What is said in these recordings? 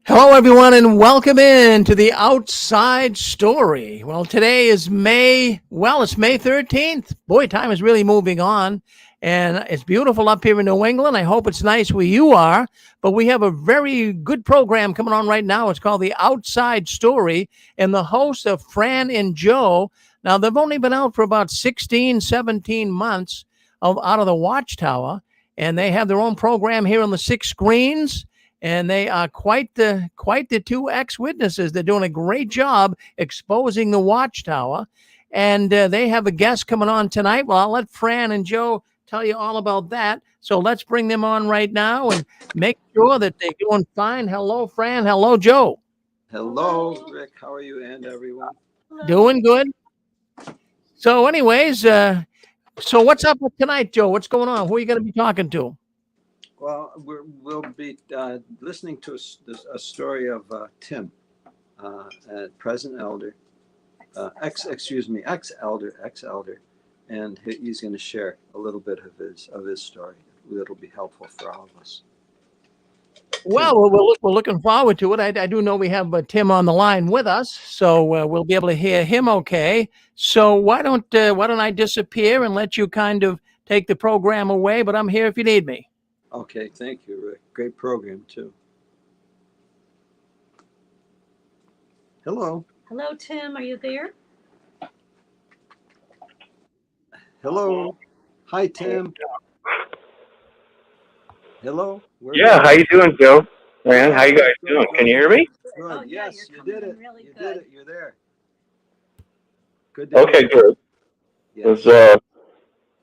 Hello, everyone, and welcome in to the Outside Story. Well, today is it's May 13th. Boy, time is really moving on, and it's beautiful up here in New England. I hope it's nice where you are, but we have a very good program coming on right now. It's called the Outside Story, and the hosts are Fran and Joe. Now, they've only been out for about 16, 17 months out of the Watchtower, and they have their own program here on the six screens. And they are quite the two ex-witnesses. They're doing a great job exposing the Watchtower, and they have a guest coming on tonight. Well, I'll let Fran and Joe tell you all about that. So let's bring them on right now and make sure that they're doing fine. Hello, Fran. Hello, Joe. Hello, Rick. How are you and everyone? Doing good. So, anyways, so what's up with tonight, Joe? What's going on? Who are you going to be talking to? Well, we'll be listening to a story of Tim, present elder, ex-elder, and he's going to share a little bit of his story. That'll be helpful for all of us. Well, we're looking forward to it. I do know we have Tim on the line with us, so we'll be able to hear him okay. So why don't I disappear and let you kind of take the program away? But I'm here if you need me. Okay, thank you, Rick. Great program, too. Hello. Hello, Tim. Are you there? Hello. Hi, Tim. Hello. How you doing, Joe? Man, how you guys doing? Can you hear me? Good. Oh, yeah, Yes, you're you did coming it. in really You good. did it. You're there. Good. Okay, good. Yes.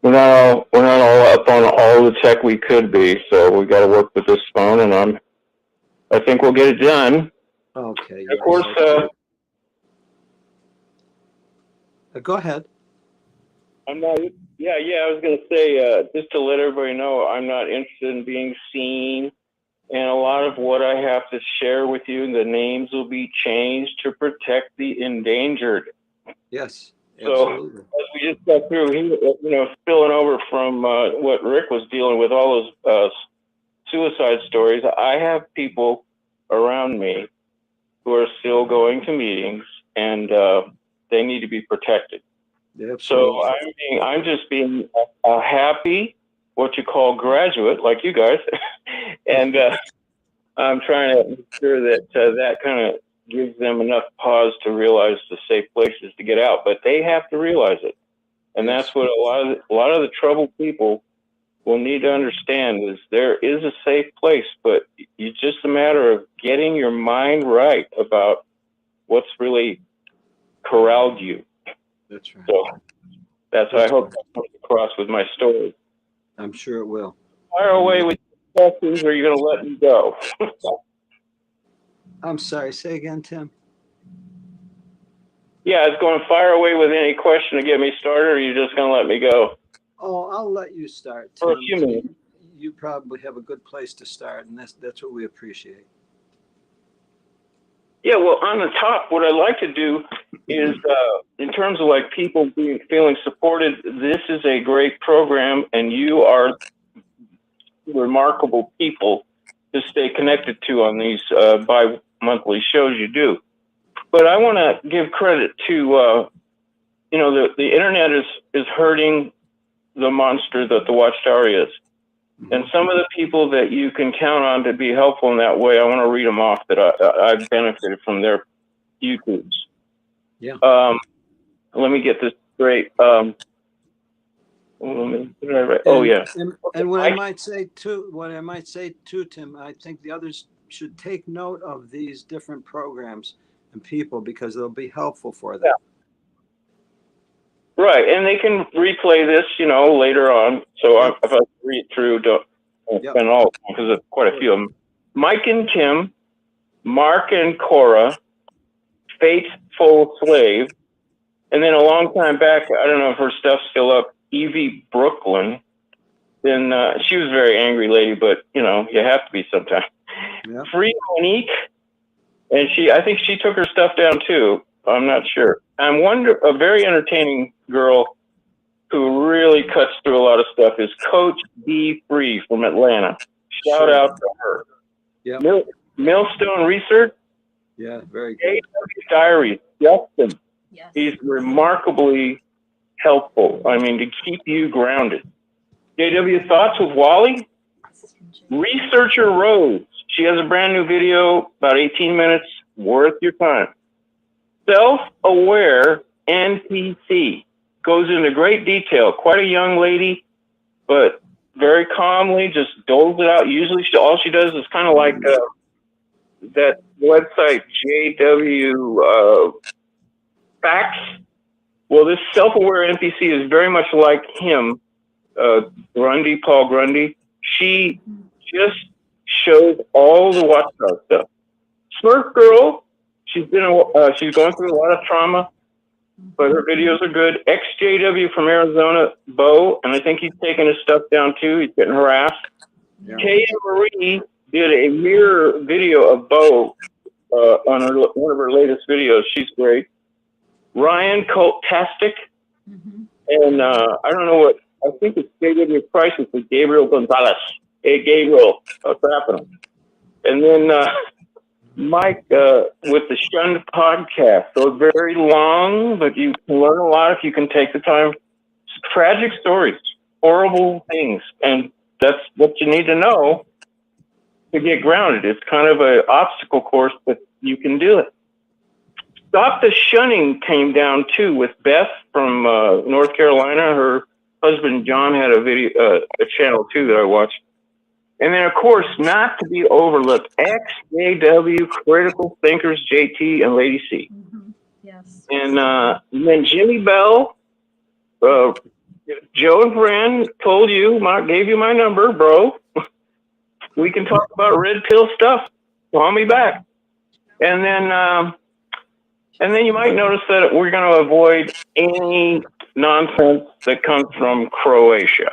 We're not all up on all the tech we could be, so we got to work with this phone, and I think we'll get it done. Okay. Of course. Go ahead. I'm not. Yeah. I was gonna say just to let everybody know, I'm not interested in being seen, and a lot of what I have to share with you, the names will be changed to protect the endangered. Yes. So, absolutely. as we just got through, spilling over from what Rick was dealing with, all those suicide stories, I have people around me who are still going to meetings, and they need to be protected. Absolutely. So I'm just being a happy, what you call graduate, like you guys, and I'm trying to make sure that that kind of gives them enough pause to realize the safe places to get out. But they have to realize it, and that's what a lot of the troubled people will need to understand is there is a safe place, but it's just a matter of getting your mind right about what's really corralled you. That's right. So that's what I hope that comes across with my story. I'm sure it will. Fire away with your questions, or you're going to let me go. I'm sorry. Say again, Tim. Yeah, it's going to fire away with any question to get me started, or are you just going to let me go? Oh, I'll let you start, Tim. For a few minutes. You probably have a good place to start, and that's what we appreciate. Yeah, well, on the top, what I'd like to do is, in terms of like people feeling supported, this is a great program, and you are remarkable people to stay connected to on these bi-monthly shows you do. But I want to give credit to, the internet is hurting the monster that the Watchtower is. And some of the people that you can count on to be helpful in that way, I want to read them off that I've benefited from their YouTubes. Yeah. Let me get this straight. And yeah. And what I might say too, Tim, I think the others should take note of these different programs and people because they'll be helpful for them. Yeah. Right, and they can replay this, later on. So if I read through, don't spend all because there's quite a few of them. Mike and Tim, Mark and Cora, Faithful Slave, and then a long time back, I don't know if her stuff's still up, Evie Brooklyn. Then she was a very angry lady, but you have to be sometimes. Yeah. Free Monique, and I think she took her stuff down too. I'm not sure. A very entertaining girl who really cuts through a lot of stuff is Coach B Free from Atlanta. Shout out to her. Yeah. Millstone Research, Yeah, very good. JW Diary, Justin. Yes. He's remarkably helpful. I mean, to keep you grounded. JW Thoughts with Wally, Researcher Rose. She has a brand new video, about 18 minutes, worth your time. Self-Aware NPC. Goes into great detail. Quite a young lady, but very calmly just doles it out. Usually all she does is kind of like that website, JW Facts. Well, this self-aware NPC is very much like him, Paul Grundy. She just shows all the Watchtower stuff. Smurf Girl, she's going through a lot of trauma, but her videos are good. XJW from Arizona, Bo, and I think he's taking his stuff down too. He's getting harassed. Yeah. Kay and Marie did a mirror video of Bo on one of her latest videos. She's great. Ryan Cultastic, and I don't know what, I think it's JW Crisis with Gabriel Gonzalez. Hey, Gabriel, what's happening? And then Mike with the Shunned podcast. So it's very long, but you can learn a lot if you can take the time. It's tragic stories, horrible things, and that's what you need to know to get grounded. It's kind of an obstacle course, but you can do it. Stop the Shunning came down too with Beth from North Carolina. Her husband John had a video, a channel too that I watched. And then, of course, not to be overlooked, XJW, Critical Thinkers, JT, and Lady C. Yes. And then Jimmy Bell, Joe and Fran told you, gave you my number, bro. We can talk about red pill stuff. Call me back. And then you might notice that we're going to avoid any nonsense that comes from Croatia.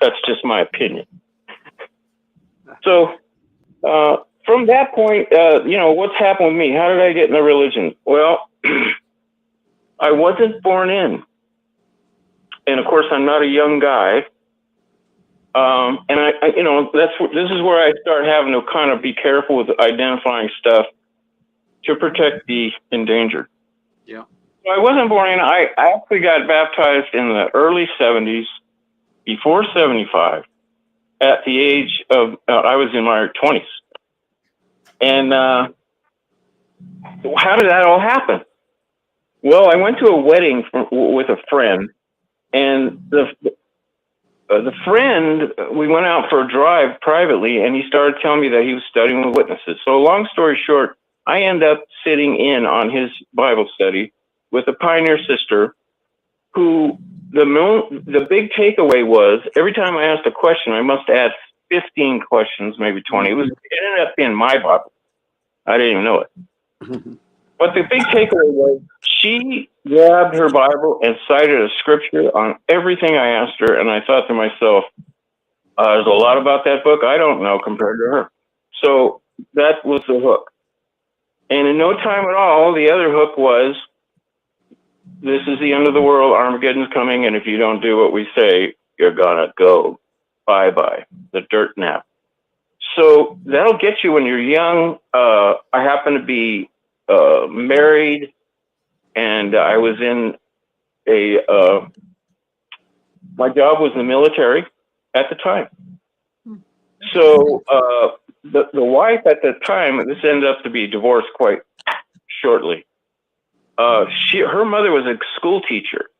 That's just my opinion. So from that point, what's happened with me? How did I get in the religion? Well, I wasn't born in. And of course, I'm not a young guy. And this is where I start having to kind of be careful with identifying stuff to protect the endangered. Yeah. So I wasn't born in. I actually got baptized in the early 70s, before 75, at the age of, I was in my 20s. And how did that all happen? Well, I went to a wedding with a friend, and the friend, we went out for a drive privately, and he started telling me that he was studying with witnesses. So long story short, I end up sitting in on his Bible study with a pioneer sister who the big takeaway was every time I asked a question, I must ask 15 questions, maybe 20. It ended up being my Bible. I didn't even know it. But the big takeaway was she grabbed her Bible and cited a scripture on everything I asked her. And I thought to myself, there's a lot about that book I don't know compared to her. So that was the hook. And in no time at all, the other hook was, this is the end of the world, Armageddon's coming, and if you don't do what we say, you're gonna go bye-bye, the dirt nap. So that'll get you when you're young. I happen to be married, and I was in my job was in the military at the time. So the wife at the time, this ended up to be divorced quite shortly. Her mother was a school teacher,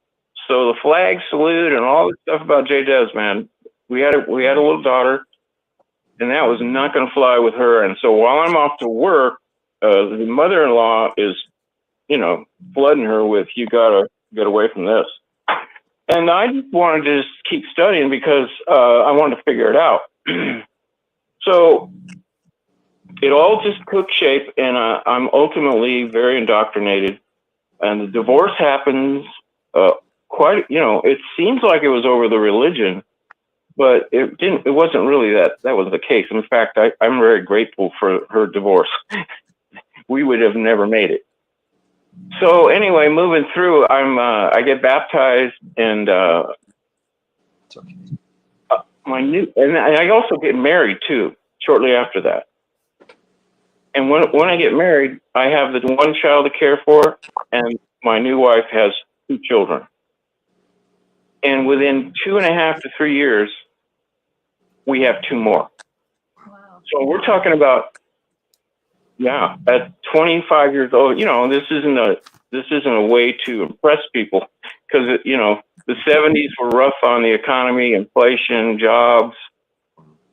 so the flag salute and all this stuff about JEHOVAH'S, man. We had a little daughter, and that was not going to fly with her. And so while I'm off to work, the mother-in-law is, flooding her with, you gotta get away from this. And I just wanted to just keep studying because I wanted to figure it out. So it all just took shape, and I'm ultimately very indoctrinated. And the divorce happens it seems like it was over the religion, but it wasn't really that was the case. In fact, I'm very grateful for her divorce. We would have never made it. So anyway, moving through, I get baptized, and It's okay. and I also get married too shortly after that. And when I get married, I have the one child to care for, and my new wife has 2 children. And within 2.5 to 3 years, we have 2 more. Wow. So we're talking about, at 25 years old, this isn't a way to impress people, because the 70s were rough on the economy, inflation, jobs.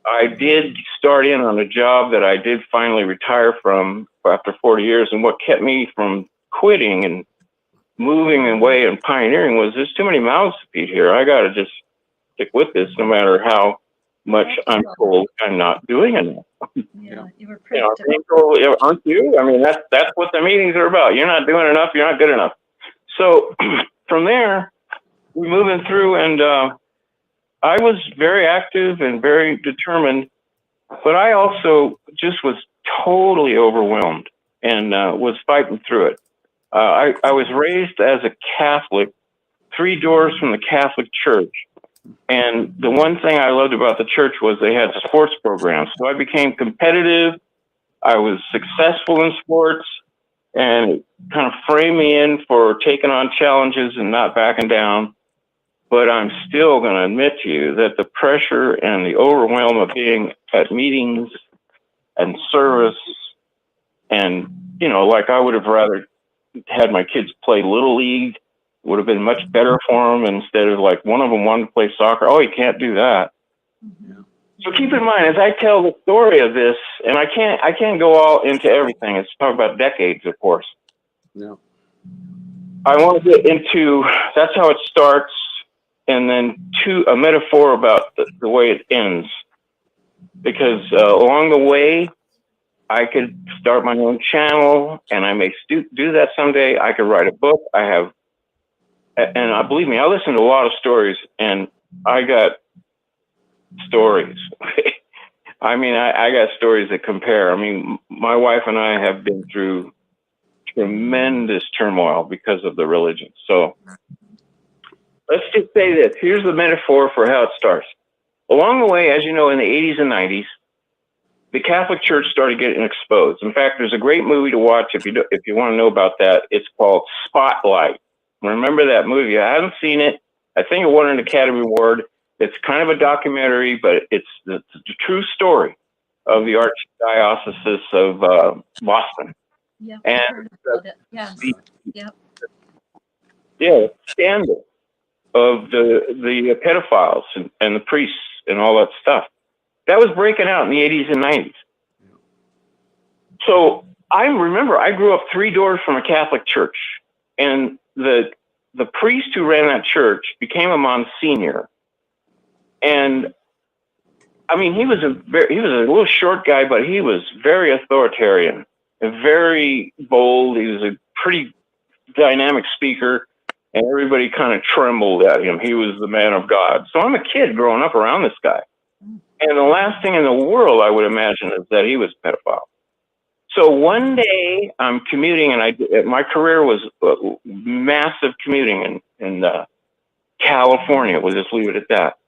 I did start in on a job that I did finally retire from after 40 years. And what kept me from quitting and moving away and pioneering was there's too many mouths to feed here. I got to just stick with this no matter how much I'm told I'm not doing enough. Yeah, you were People, aren't you? I mean, that's what the meetings are about. You're not doing enough. You're not good enough. So from there, we're moving through, and I was very active and very determined, but I also just was totally overwhelmed and was fighting through it. I was raised as a Catholic, 3 doors from the Catholic Church. And the one thing I loved about the church was they had sports programs. So I became competitive. I was successful in sports, and it kind of framed me in for taking on challenges and not backing down. But I'm still going to admit to you that the pressure and the overwhelm of being at meetings and service, and, like I would have rather had my kids play Little League, would have been much better for them, instead of like one of them wanted to play soccer. Oh, you can't do that. Mm-hmm. So keep in mind, as I tell the story of this, and I can't go all into everything. It's talk about decades, of course. No. I want to get into, that's how it starts. And then a metaphor about the way it ends, because along the way, I could start my own channel, and I may do that someday. I could write a book. And believe me, I listen to a lot of stories, and I got stories. I mean, I got stories that compare. I mean, my wife and I have been through tremendous turmoil because of the religion. So let's just say this. Here's the metaphor for how it starts. Along the way, as you know, in the 80s and 90s, the Catholic Church started getting exposed. In fact, there's a great movie to watch if you want to know about that. It's called Spotlight. Remember that movie? I haven't seen it. I think it won an Academy Award. It's kind of a documentary, but it's the true story of the Archdiocese of Boston. Yeah, And I heard about it. Yes. Yeah, scandal of the pedophiles and the priests and all that stuff. That was breaking out in the 80s and 90s. So I remember I grew up 3 doors from a Catholic church, and the priest who ran that church became a Monsignor. And I mean, he was a little short guy, but he was very authoritarian and very bold. He was a pretty dynamic speaker, and everybody kind of trembled at him. He was the man of God. So I'm a kid growing up around this guy. And the last thing in the world I would imagine is that he was a pedophile. So one day I'm commuting, and my career was massive commuting in California. We'll just leave it at that.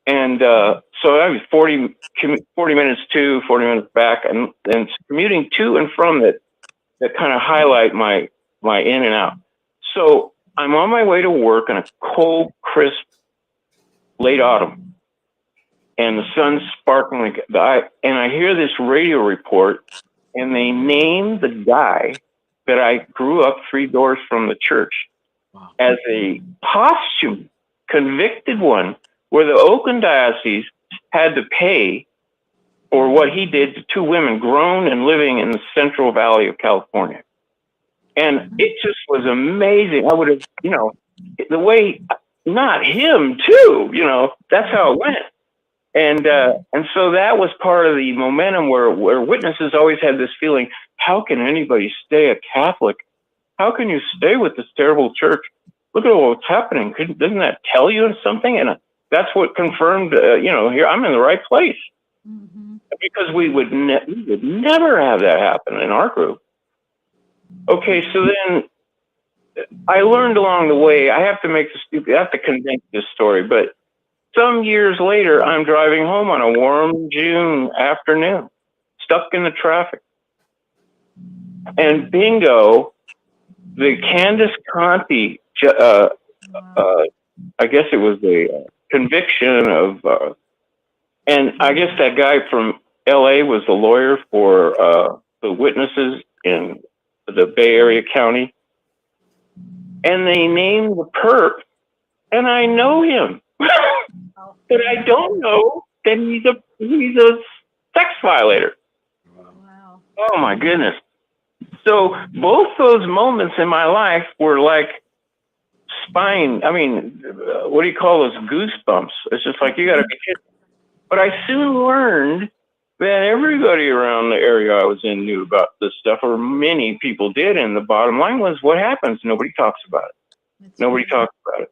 And so I was 40 minutes to, 40 minutes back, and commuting to and from that kind of highlight my in and out. So I'm on my way to work in a cold, crisp, late autumn, and the sun's sparkling, and I hear this radio report, and they name the guy that I grew up 3 doors from the church as a posthumous convicted one, where the Oakland Diocese had to pay for what he did to 2 women grown and living in the Central Valley of California. And it just was amazing. I would have, the way, not him too, that's how it went. And so that was part of the momentum where witnesses always had this feeling, how can anybody stay a Catholic? How can you stay with this terrible church? Look at what's happening. Doesn't that tell you something? And that's what confirmed, here I'm in the right place. Mm-hmm. Because we would never have that happen in our group. Okay, so then I learned along the way, I have to condense this story, but some years later, I'm driving home on a warm June afternoon, stuck in the traffic. And bingo, the Candace Conti, I guess it was the conviction of, and I guess that guy from LA was the lawyer for the witnesses in the Bay Area County. And they named the perp, and I know him. But I don't know that he's a sex violator. Wow. Oh my goodness. So both those moments in my life were like spine. I mean, what do you call those, goosebumps? It's just like, you got to be kidding. But I soon learned that everybody around the area I was in knew about this stuff, or many people did. And the bottom line was, what happens? Nobody talks about it. Nobody talks about it.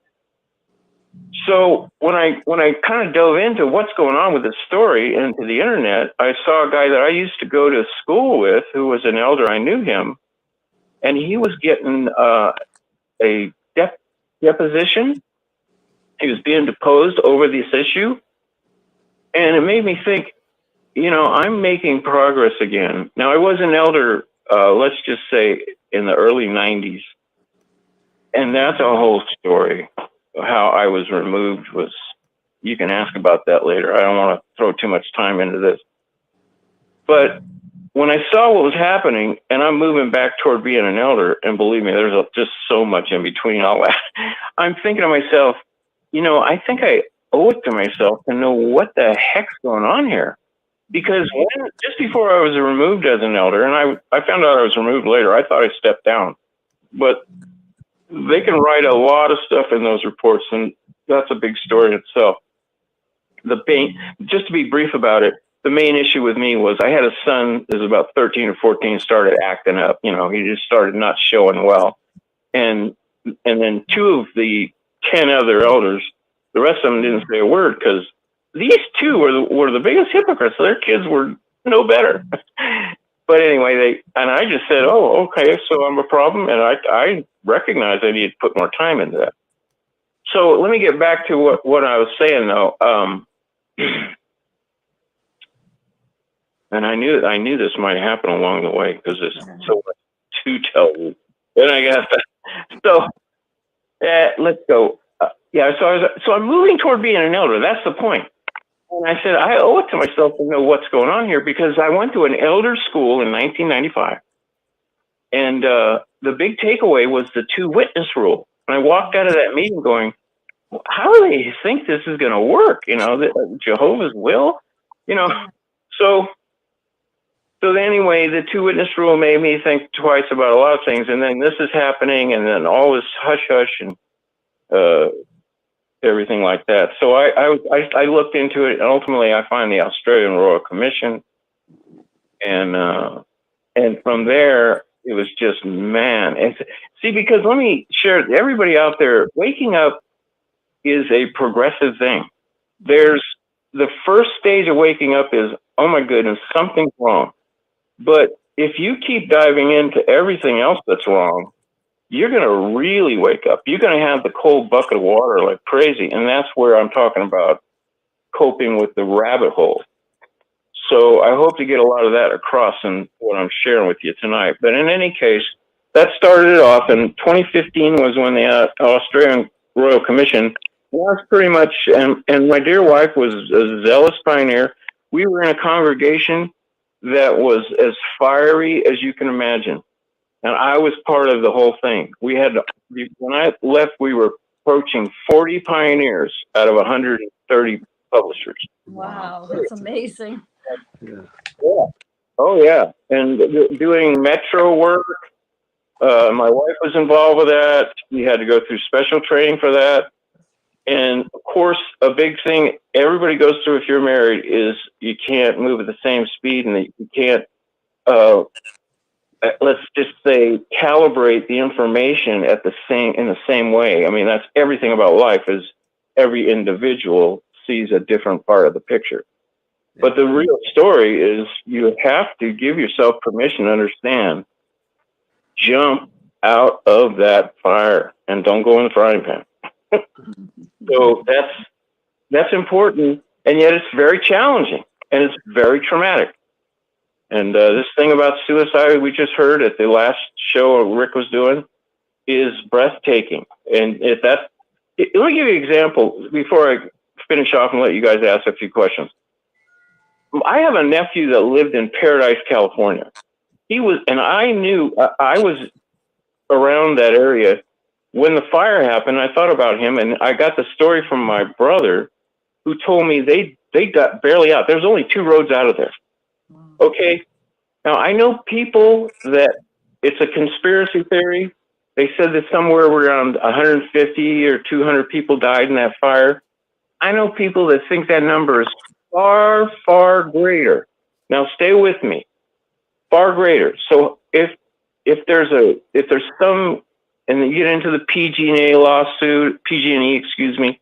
So when I kind of dove into what's going on with this story into the internet, I saw a guy that I used to go to school with who was an elder. I knew him, and he was getting a deposition. He was being deposed over this issue, and it made me think, I'm making progress again. Now, I was an elder, let's just say in the early 90s, and that's a whole story. How I was removed was, you can ask about that later. I don't want to throw too much time into this. But when I saw what was happening, and I'm moving back toward being an elder, and believe me, there's just so much in between all that, I'm thinking to myself, I think I owe it to myself to know what the heck's going on here. Because just before I was removed as an elder, and I found out I was removed later, I thought I stepped down. But they can write a lot of stuff in those reports, and that's a big story in itself. Just to be brief about it, the main issue with me was I had a son that was about 13 or 14, started acting up. He just started not showing well. And then 2 of the 10 other elders, the rest of them didn't say a word, because these 2 were the biggest hypocrites. Their kids were no better. But anyway, I just said, oh, okay, so I'm a problem, and I recognize I need to put more time into that. So let me get back to what I was saying, though. And I knew this might happen along the way, because there's so much to tell you. And I got that. So let's go. So I'm moving toward being an elder. That's the point. And I said, I owe it to myself to know what's going on here, because I went to an elder school in 1995. And the big takeaway was the 2-witness rule. And I walked out of that meeting going, how do they think this is going to work? Jehovah's will? So anyway, the 2-witness rule made me think twice about a lot of things. And then this is happening, and then all this hush-hush and everything like that. So I looked into it, and ultimately I find the Australian Royal Commission, and from there it was just, man. And see, because let me share, everybody out there, waking up is a progressive thing. There's the first stage of waking up is, oh my goodness, something's wrong. But if you keep diving into everything else that's wrong, you're going to really wake up. You're going to have the cold bucket of water like crazy. And that's where I'm talking about coping with the rabbit hole. So I hope to get a lot of that across in what I'm sharing with you tonight. But in any case, that started it off. And 2015 was when the Australian Royal Commission was pretty much, and my dear wife was a zealous pioneer. We were in a congregation that was as fiery as you can imagine. And I was part of the whole thing. When I left, we were approaching 40 pioneers out of 130 publishers. Wow, that's amazing. Yeah. Oh, yeah. And doing metro work. My wife was involved with that. We had to go through special training for that. And of course, a big thing everybody goes through if you're married is you can't move at the same speed, and you can't, let's just say, calibrate the information in the same way. I mean, that's everything about life, is every individual sees a different part of the picture. But the real story is you have to give yourself permission to understand. Jump out of that fire and don't go in the frying pan. So that's important, and yet it's very challenging, and it's very traumatic. And this thing about suicide we just heard at the last show Rick was doing is breathtaking. And let me give you an example before I finish off and let you guys ask a few questions. I have a nephew that lived in Paradise, California. I knew I was around that area when the fire happened. I thought about him, and I got the story from my brother, who told me they got barely out. There's only 2 roads out of there. Okay. Now I know people that it's a conspiracy theory. They said that somewhere around 150 or 200 people died in that fire. I know people that think that number is far, far greater. Now stay with me. Far greater. So if there's some, and then you get into the PG&E lawsuit, PG&E, excuse me,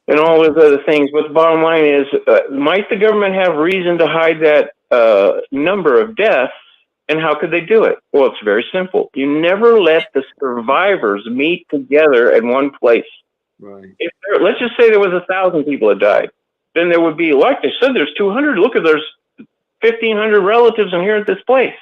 and all those other things. But the bottom line is, might the government have reason to hide that number of deaths? And how could they do it? Well, it's very simple. You never let the survivors meet together in one place. Right. Let's just say there was 1,000 people that died. Then there would be, like they said, there's 200. Look, there's 1,500 relatives in here at this place.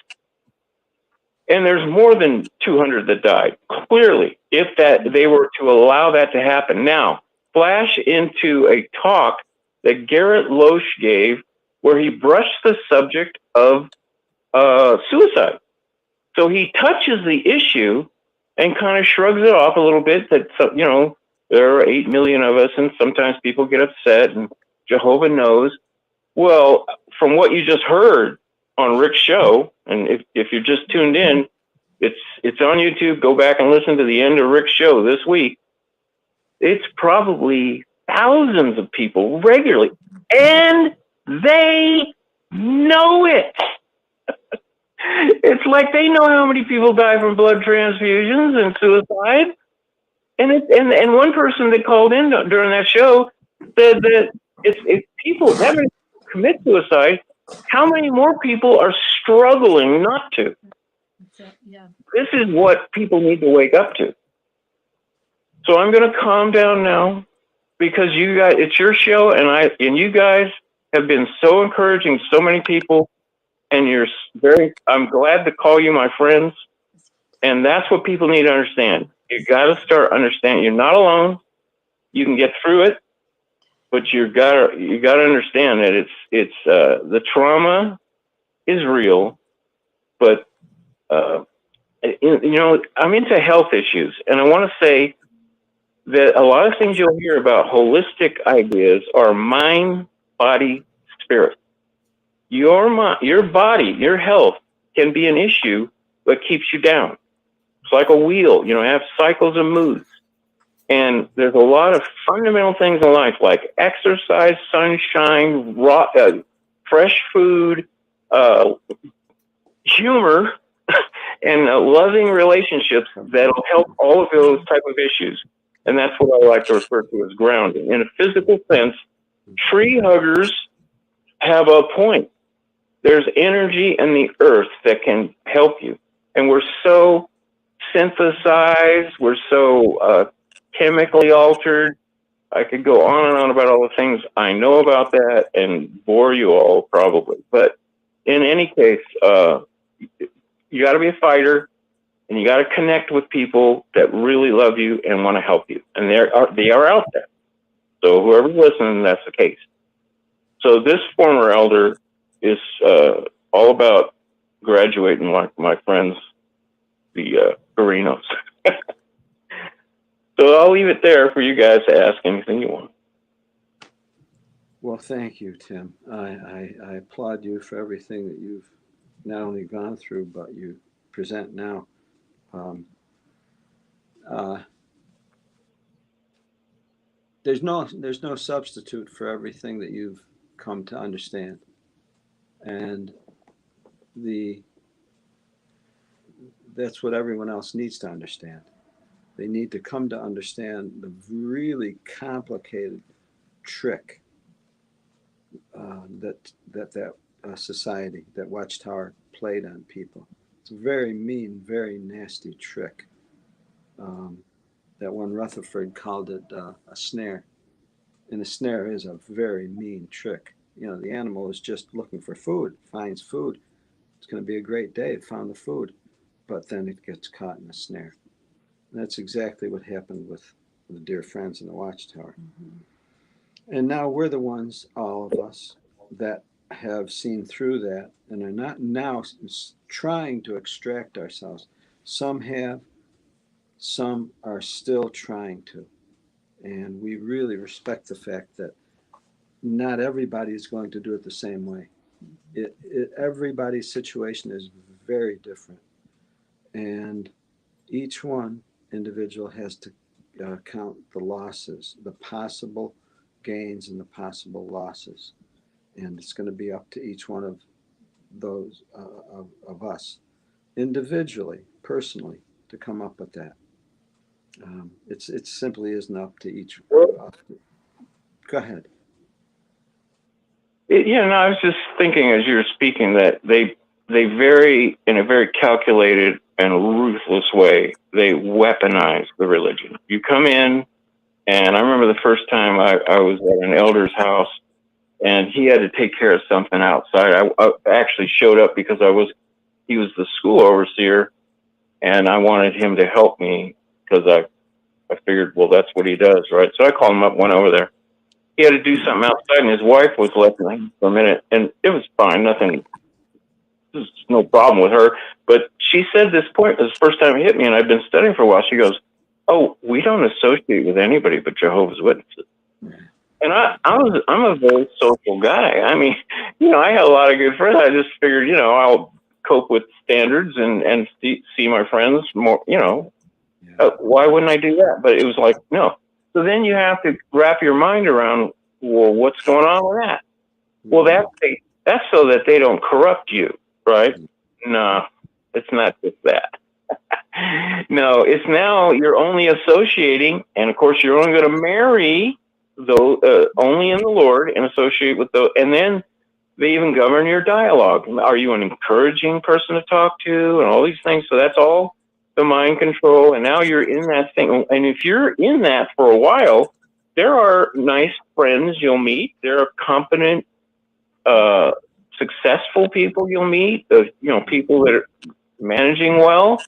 And there's more than 200 that died, clearly, if they were to allow that to happen. Now, flash into a talk that Garrett Loesch gave where he brushed the subject of suicide. So he touches the issue and kind of shrugs it off a little bit that, there are 8 million of us, and sometimes people get upset, and Jehovah knows. Well, from what you just heard on Rick's show, and if you're just tuned in, it's on YouTube. Go back and listen to the end of Rick's show this week. It's probably thousands of people regularly, and they know it. It's like they know how many people die from blood transfusions and suicide. And one person that called in during that show said that if people that many people commit suicide, how many more people are struggling not to? Yeah. This is what people need to wake up to. So I'm going to calm down now, because you guys, it's your show, and you guys have been so encouraging to so many people, and I'm glad to call you my friends. And that's what people need to understand. You got to start understanding you're not alone. You can get through it, but you got to understand that it's the trauma is real, but I'm into health issues, and I want to say that a lot of things you'll hear about holistic ideas are mind, body, spirit. Your body, your health can be an issue that keeps you down. It's like a wheel, have cycles of moods. And there's a lot of fundamental things in life, like exercise, sunshine, fresh food, humor, and loving relationships that'll help all of those type of issues. And that's what I like to refer to as grounding. In a physical sense, tree huggers have a point. There's energy in the earth that can help you. And we're so synthesized, we're so chemically altered. I could go on and on about all the things I know about that and bore you all probably. But in any case, you got to be a fighter, and you got to connect with people that really love you and want to help you. And they are out there. So whoever's listening, that's the case. So this former elder is all about graduating like my friends, the Carinos. So I'll leave it there for you guys to ask anything you want. Well, thank you, Tim. I applaud you for everything that you've not only gone through, but you present now. There's no substitute for everything that you've come to understand, and that's what everyone else needs to understand. They need to come to understand the really complicated trick that society, that Watchtower played on people. It's a very mean, very nasty trick. That one Rutherford called it a snare. And a snare is a very mean trick. the animal is just looking for food, finds food. It's going to be a great day. It found the food, but then it gets caught in a snare. And that's exactly what happened with the dear friends in the Watchtower. And now we're the ones, all of us, that have seen through that and are not now trying to extract ourselves. Some have, some are still trying to. And we really respect the fact that not everybody is going to do it the same way. Everybody's situation is very different. And each one individual has to count the losses, the possible gains and the possible losses. And it's going to be up to each one of those of us individually, personally, to come up with that. It simply isn't up to each. Go ahead. I was just thinking as you were speaking that they very, in a very calculated and ruthless way, they weaponize the religion. You come in, and I remember the first time I was at an elder's house, and he had to take care of something outside. I actually showed up because he was the school overseer, and I wanted him to help me because I figured, well, that's what he does, right? So I called him up, went over there. He had to do something outside, and his wife was left him for a minute, and it was fine, nothing. There's no problem with her. But she said this point, this first time it hit me, and I've been studying for a while. She goes, "Oh, we don't associate with anybody but Jehovah's Witnesses." And I'm a very social guy. I mean, I had a lot of good friends. I just figured, I'll cope with standards and see my friends more, why wouldn't I do that? But it was like, no. So then you have to wrap your mind around, well, what's going on with that? Well, that's so that they don't corrupt you, right? No, it's not just that. No, it's now you're only associating, and of course you're only going to marry those only in the Lord and associate with those, and then they even govern your dialogue. Are you an encouraging person to talk to, and all these things? So that's all the mind control, and now you're in that thing. And if you're in that for a while, there are nice friends you'll meet. There are competent, successful people you'll meet. People that are managing well.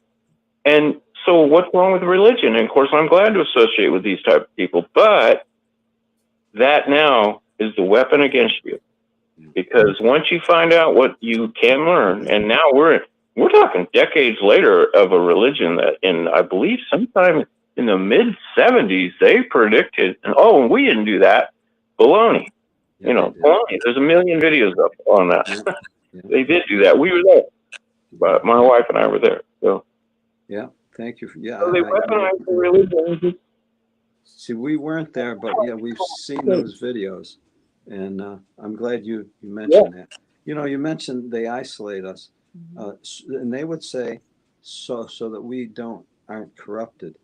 And so, what's wrong with religion? And of course, I'm glad to associate with these type of people, but that now is the weapon against you, because once you find out what you can learn, and now we're talking decades later of a religion that I believe sometime in the mid 70s, they predicted, and we didn't do that. Baloney. Baloney. There's a million videos up on that. Yeah. They did do that. We were there. But my wife and I were there. So. Yeah. Thank you. So they weaponized the religion. See, we weren't there, but we've seen those videos. And I'm glad you mentioned that. You mentioned they isolate us. And they would say so that we aren't corrupted,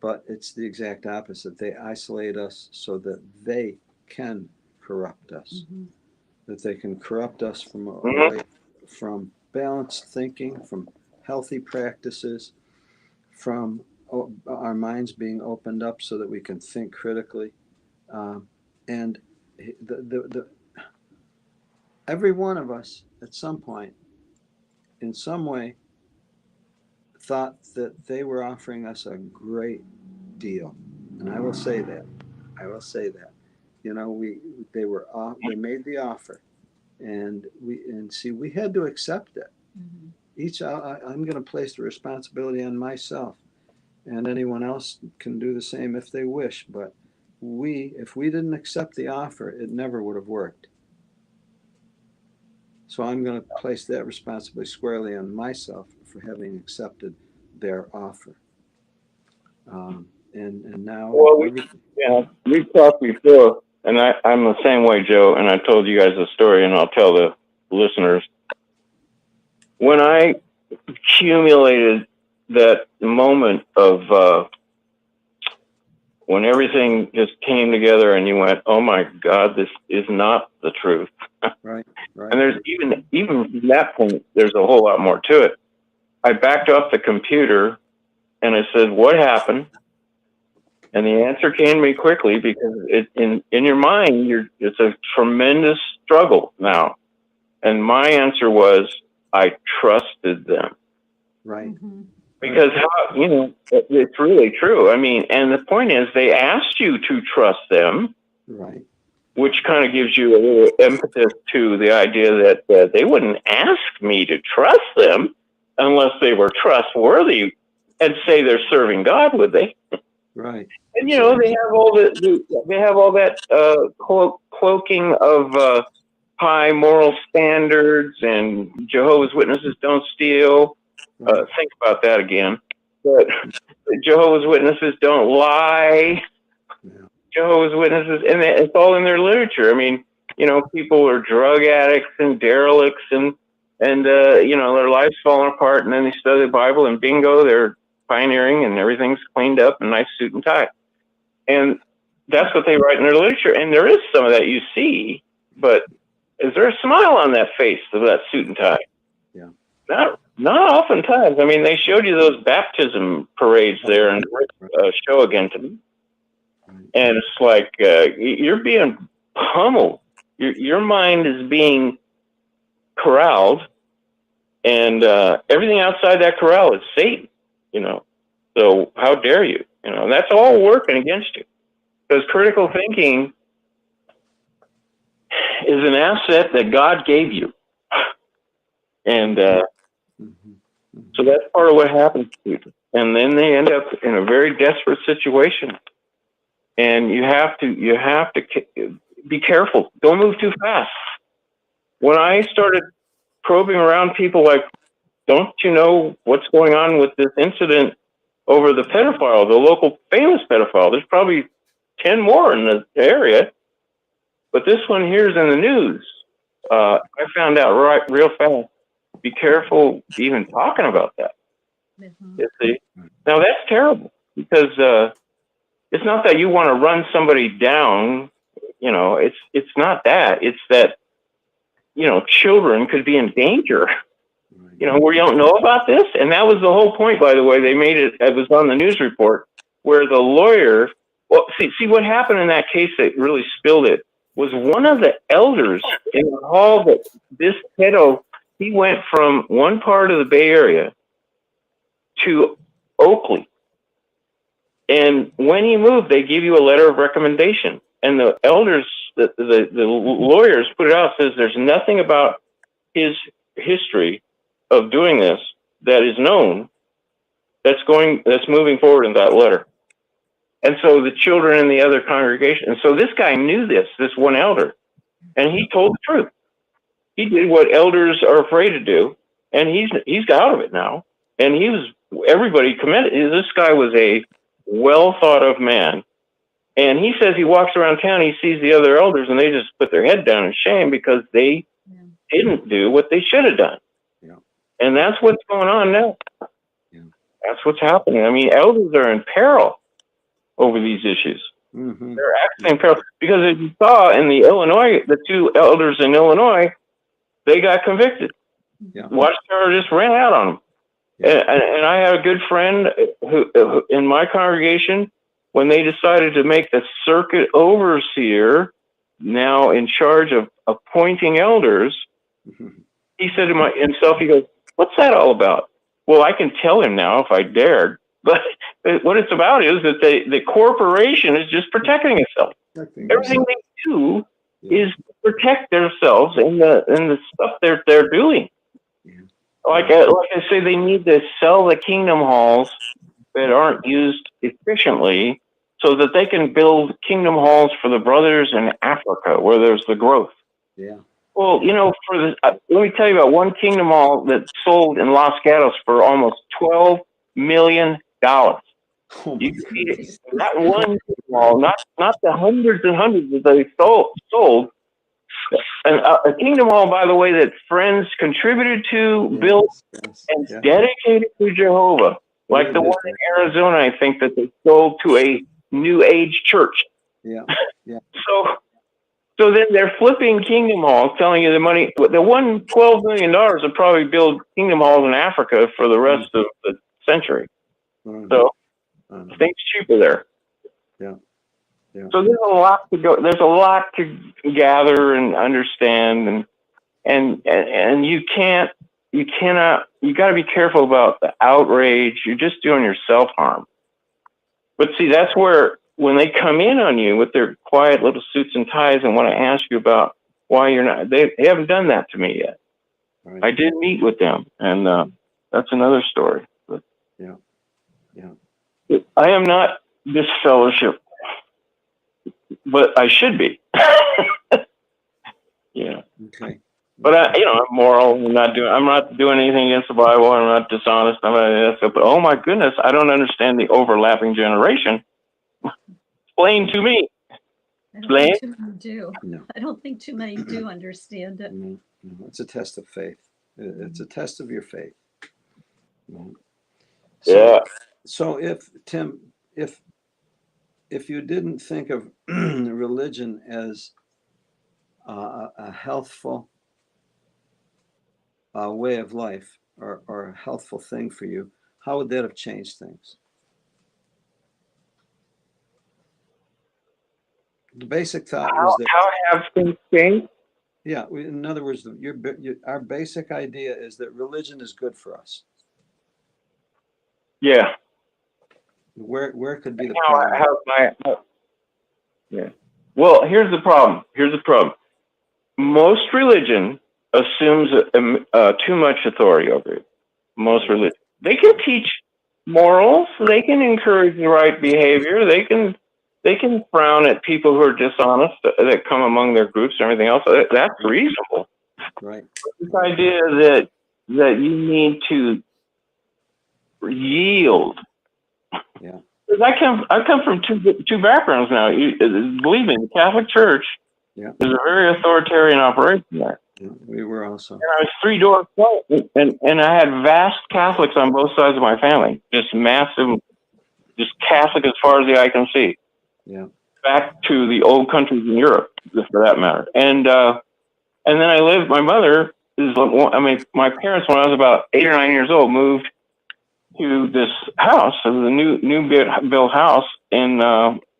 but it's the exact opposite. They isolate us so that they can corrupt us, that they can corrupt us from balanced thinking, from healthy practices, from our minds being opened up so that we can think critically, and every one of us at some point, in some way, thought that they were offering us a great deal, and I will say that. They made the offer, and we had to accept it. I'm going to place the responsibility on myself, and anyone else can do the same if they wish. But if we didn't accept the offer, it never would have worked. So I'm going to place that responsibility squarely on myself for having accepted their offer. And now, we've talked before, and I'm the same way, Joe. And I told you guys a story, and I'll tell the listeners. When I accumulated that moment of when everything just came together, and you went, "Oh my God, this is not the truth." Right. And there's even from that point, there's a whole lot more to it. I backed off the computer, and I said, "What happened? And the answer came to me quickly because in your mind, it's a tremendous struggle now. And my answer was, I trusted them. Right. Mhm. Because, it's really true. I mean, and the point is, they asked you to trust them, Right. which kind of gives you a little impetus to the idea that they wouldn't ask me to trust them unless they were trustworthy and say they're serving God, would they? Right. And they have all that cloaking of high moral standards, and Jehovah's Witnesses don't steal. Right. Think about that again. But Jehovah's Witnesses don't lie. Yeah. Jehovah's Witnesses, and it's all in their literature. I mean, people are drug addicts and derelicts, and their lives falling apart, and then they study the Bible, and bingo, they're pioneering, and everything's cleaned up, and nice suit and tie. And that's what they write in their literature. And there is some of that you see, but is there a smile on that face of that suit and tie? Yeah. Not oftentimes. I mean, they showed you those baptism parades there and show again to me. And it's like you're being pummeled. Your mind is being corralled, and everything outside that corral is Satan. So how dare you? And that's all working against you. Because critical thinking is an asset that God gave you, and so that's part of what happens to people. And then they end up in a very desperate situation. And you have to be careful. Don't move too fast. When I started probing around people like, don't you know what's going on with this incident over the pedophile, the local famous pedophile? There's probably 10 more in the area. But this one here is in the news. I found out real fast. Be careful even talking about that. Mhm. You see? Now that's terrible because it's not that you want to run somebody down. It's not that. It's that children could be in danger. Where you don't know about this, and that was the whole point. By the way, they made it. It was on the news report where the lawyer. Well, see what happened in that case that really spilled it was one of the elders in the hall that this pedo. He went from one part of the Bay Area to Oakley. And when he moved, they give you a letter of recommendation. And the elders, the lawyers put it out, says there's nothing about his history of doing this that is known that's moving forward in that letter. And so the children in the other congregation, and so this guy knew this one elder, and he told the truth. He did what elders are afraid to do, and he's out of it now. And everybody commended. This guy was a well thought of man, and he says he walks around town, he sees the other elders, and they just put their head down in shame because they didn't do what they should have done. Yeah. And that's what's going on now. Yeah. That's what's happening. I mean, elders are in peril over these issues. Mm-hmm. They're actually in peril because as you saw in the two elders in Illinois, they got convicted. Yeah. Watchtower just ran out on them. Yeah. And I had a good friend who in my congregation, when they decided to make the circuit overseer now in charge of appointing elders, he said to himself, he goes, what's that all about? Well, I can tell him now if I dared. But what it's about is that the corporation is just protecting itself. Everything they do is to protect themselves and the stuff they're doing. Yeah. Like I say, they need to sell the kingdom halls that aren't used efficiently so that they can build kingdom halls for the brothers in Africa where there's the growth. Yeah. Well, let me tell you about one kingdom hall that sold in Los Gatos for almost $12 million. You see, not one kingdom hall, not the hundreds and hundreds that they sold. And a kingdom hall, by the way, that friends contributed to, built, and dedicated to Jehovah. Like the one in Arizona, I think, that they sold to a New Age church. Yeah. So then they're flipping kingdom halls, telling you the money. The $12 million would probably build kingdom halls in Africa for the rest of the century. So things cheaper there. Yeah. Yeah. So there's a lot to go. There's a lot to gather and understand, and you cannot. You got to be careful about the outrage. You're just doing yourself harm. But see, that's where when they come in on you with their quiet little suits and ties and want to ask you about why you're not, they haven't done that to me yet. Right. I did meet with them, and that's another story. But Yeah. Yeah. I am not this fellowship, but I should be. Yeah. Okay. But I'm moral. I'm not doing anything against the Bible. I'm not dishonest. I'm not. But oh my goodness, I don't understand the overlapping generation. Explain to me. I don't Explain. think too many do. No. I don't think too many do understand it. No. No. It's a test of faith. It's a test of your faith. No. Yeah. So if Tim, if you didn't think of religion as a healthful way of life or a healthful thing for you, how would that have changed things? The basic thought was that, How have things changed? yeah, in other words, our basic idea is that religion is good for us. Yeah. Where could be the problem? Yeah. Well, here's the problem. Most religion assumes too much authority over you. Most religion. They can teach morals. They can encourage the right behavior. They can frown at people who are dishonest that come among their groups and everything else. That's reasonable. Right. This idea that you need to yield. Yeah. I come from two backgrounds now. Believe me, the Catholic Church is a very authoritarian operation there. Yeah, we were also. And I was 3 doors away, and I had vast Catholics on both sides of my family, just massive, just Catholic as far as the eye can see. Yeah. Back to the old countries in Europe, for that matter. And then I lived. My mother is. My parents, when I was about 8 or 9 years old, moved to this house, the new built house in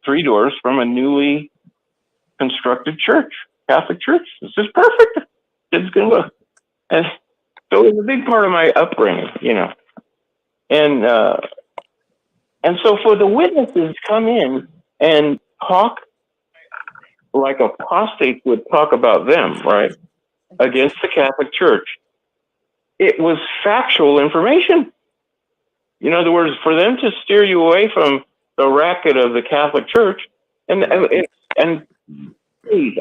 3 doors from a newly constructed church, Catholic church. This is perfect. It's good look. And so it was a big part of my upbringing, And so for the witnesses to come in and talk like apostates would talk about them, right, against the Catholic Church, it was factual information. In other words, for them to steer you away from the racket of the Catholic Church, and please,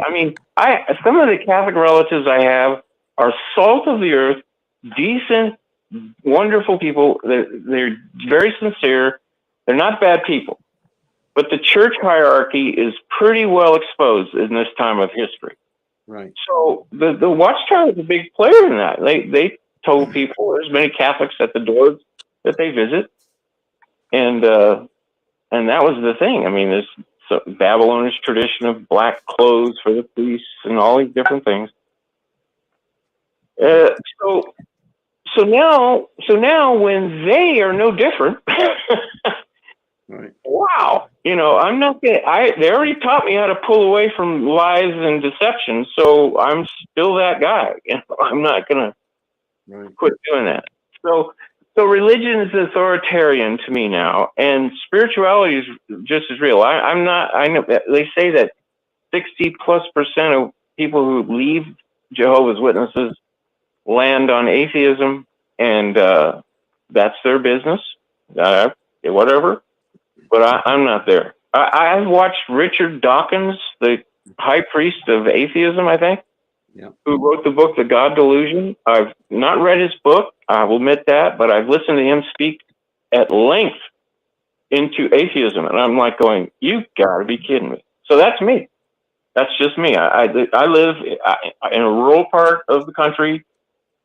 some of the Catholic relatives I have are salt of the earth, decent, wonderful people. They're very sincere. They're not bad people, but the church hierarchy is pretty well exposed in this time of history. Right. So the Watchtower is a big player in that. They told people there's many Catholics at the doors that they visit, and that was the thing. There's Babylonish tradition of black clothes for the priests and all these different things. So now when they are no different, right. Wow, I'm not gonna. They already taught me how to pull away from lies and deception, so I'm still that guy. I'm not gonna quit doing that. So religion is authoritarian to me now, and spirituality is just as real. I'm not. I know they say that 60+% of people who leave Jehovah's Witnesses land on atheism, and that's their business. Whatever. But I'm not there. I've watched Richard Dawkins, the high priest of atheism, I think, who wrote the book, The God Delusion. I've not read his book, I will admit that, but I've listened to him speak at length into atheism. And I'm like going, you got to be kidding me. So that's me. That's just me. I live in a rural part of the country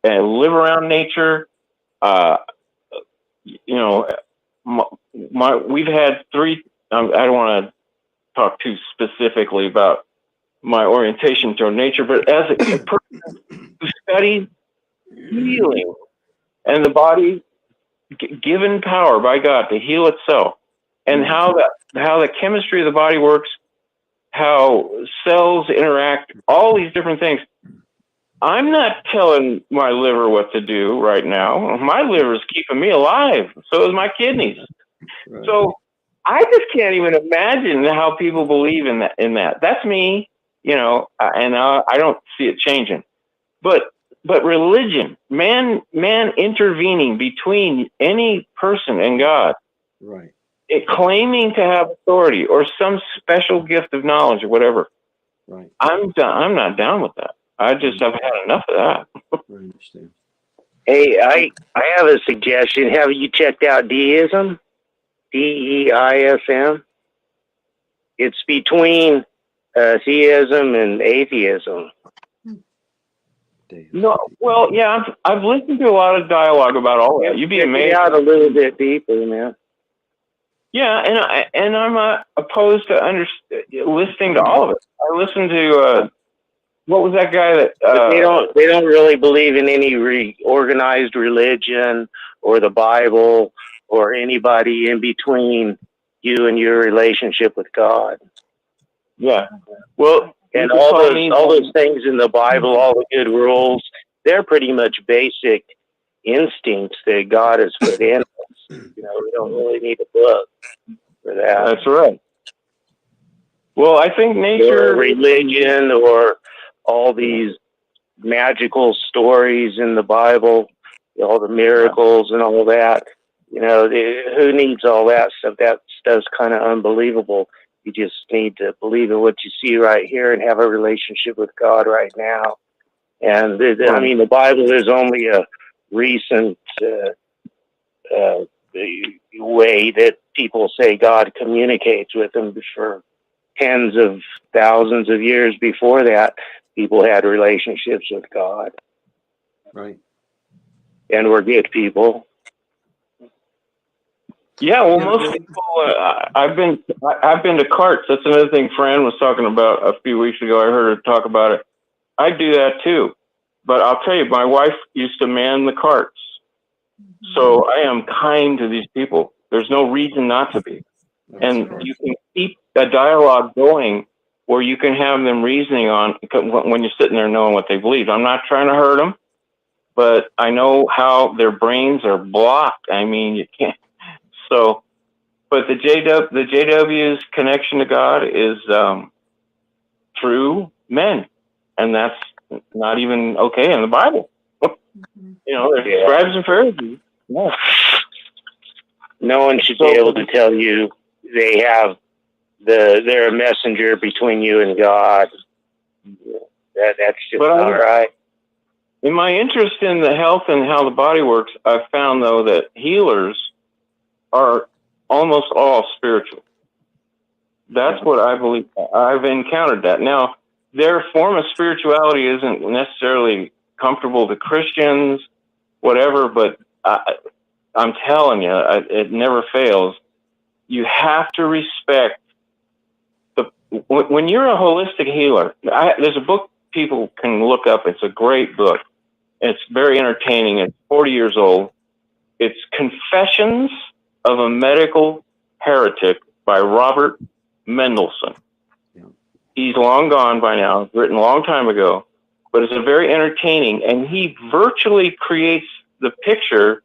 and live around nature. We've had 3. I don't want to talk too specifically about my orientation toward nature, but as a person who studies healing and the body given power by God to heal itself, and how the chemistry of the body works, how cells interact, all these different things. I'm not telling my liver what to do right now. My liver is keeping me alive. So is my kidneys. Right. So I just can't even imagine how people believe in that. That's me, and I don't see it changing. But religion, man intervening between any person and God, Right. it claiming to have authority or some special gift of knowledge or whatever. Right. I'm not down with that. I just have had enough of that. I understand. Hey, I have a suggestion. Have you checked out deism? DEISM? It's between theism and atheism. No, well, yeah, I've listened to a lot of dialogue about all that. You'd be Check amazed. it out a little bit deeper, man. Yeah, and I'm opposed to listening to all of it. I listened to what was that guy that But they don't really believe in any organized religion or the Bible or anybody in between you and your relationship with God. Yeah, well, And all those things in the Bible, all the good rules, they're pretty much basic instincts that God has put in us. We don't really need a book for that. That's right. Well, I think nature, or religion, or all these magical stories in the Bible, all the miracles and all that. Who needs all that stuff? That stuff's kind of unbelievable. You just need to believe in what you see right here and have a relationship with God right now. And the Bible is only a recent way that people say God communicates with them. For tens of thousands of years before that, people had relationships with God. Right. And were good people. yeah. Well, most people. I've been to carts. That's another thing Fran was talking about a few weeks ago. I heard her talk about it. I do that too, but I'll tell you, my wife used to man the carts, so I am kind to these people. There's no reason not to be, and you can keep a dialogue going where you can have them reasoning on when you're sitting there knowing what they believe. I'm not trying to hurt them, but I know how their brains are blocked. I mean, you can't. So, but the JW's connection to God is through men, and that's not even okay in the Bible. There's scribes and Pharisees. Yeah. No one should be able to tell you they're a messenger between you and God. That's just not right. In my interest in the health and how the body works, I've found, though, that healers are almost all spiritual. That's what I believe. I've encountered that. Now, their form of spirituality isn't necessarily comfortable to Christians, whatever, but I'm telling you, it never fails. You have to respect when you're a holistic healer. There's a book people can look up. It's a great book. It's very entertaining. It's 40 years old. It's Confessions of a Medical Heretic by Robert Mendelsohn. Yeah. He's long gone by now, written a long time ago, but it's a very entertaining, and he virtually creates the picture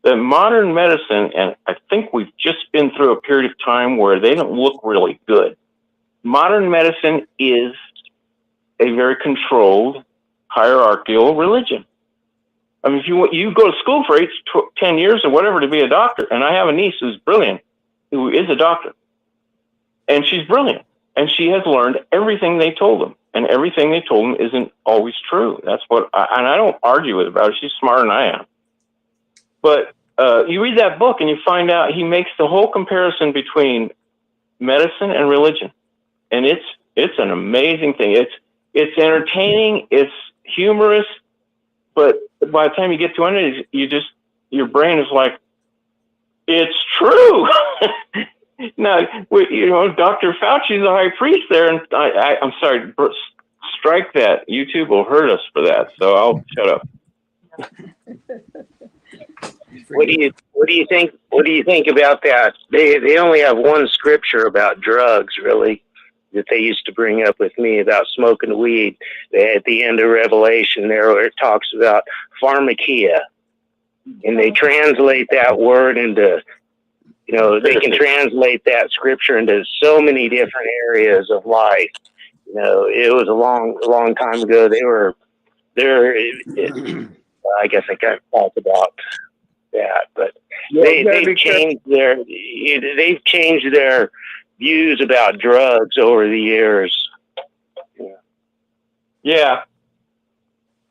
that modern medicine, and I think we've just been through a period of time where they don't look really good. Modern medicine is a very controlled, hierarchical religion. I mean, if you go to school for 10 years or whatever to be a doctor, and I have a niece who's brilliant, who is a doctor, and she's brilliant, and she has learned everything they told them, and everything they told them isn't always true. That's what, and I don't argue with her about it. She's smarter than I am. But you read that book and you find out he makes the whole comparison between medicine and religion, and it's an amazing thing. It's entertaining, it's humorous, but by the time you get to it, your brain is like, it's true. Now, Dr. Fauci's a high priest there, and I'm sorry, strike that. YouTube will hurt us for that, so I'll shut up. What do What do you think? What do you think about that? They only have one scripture about drugs, really, that they used to bring up with me about smoking weed. At the end of Revelation, there where it talks about pharmakia, and they translate that word into, they can translate that scripture into so many different areas of life. It was a long time ago. I guess I can't talk about that, but they've changed their views about drugs over the years. Yeah.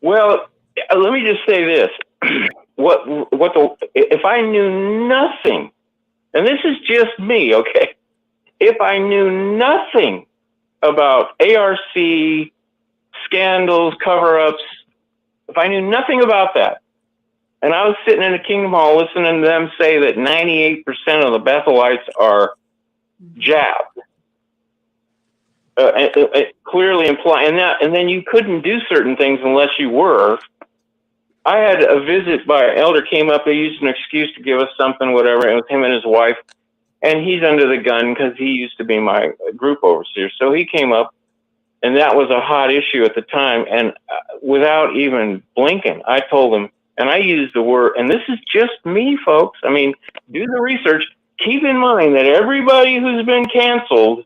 Well, let me just say this: if I knew nothing, and this is just me, okay? If I knew nothing about ARC scandals, cover-ups, if I knew nothing about that, and I was sitting in a Kingdom Hall listening to them say that 98% of the Bethelites are jabbed, clearly implying that, and then you couldn't do certain things unless you were. I had a visit by an elder came up. They used an excuse to give us something, whatever. It was him and his wife, and he's under the gun because he used to be my group overseer. So he came up, and that was a hot issue at the time. And without even blinking, I told him, and I used the word, and this is just me, folks. I mean, do the research. Keep in mind that everybody who's been canceled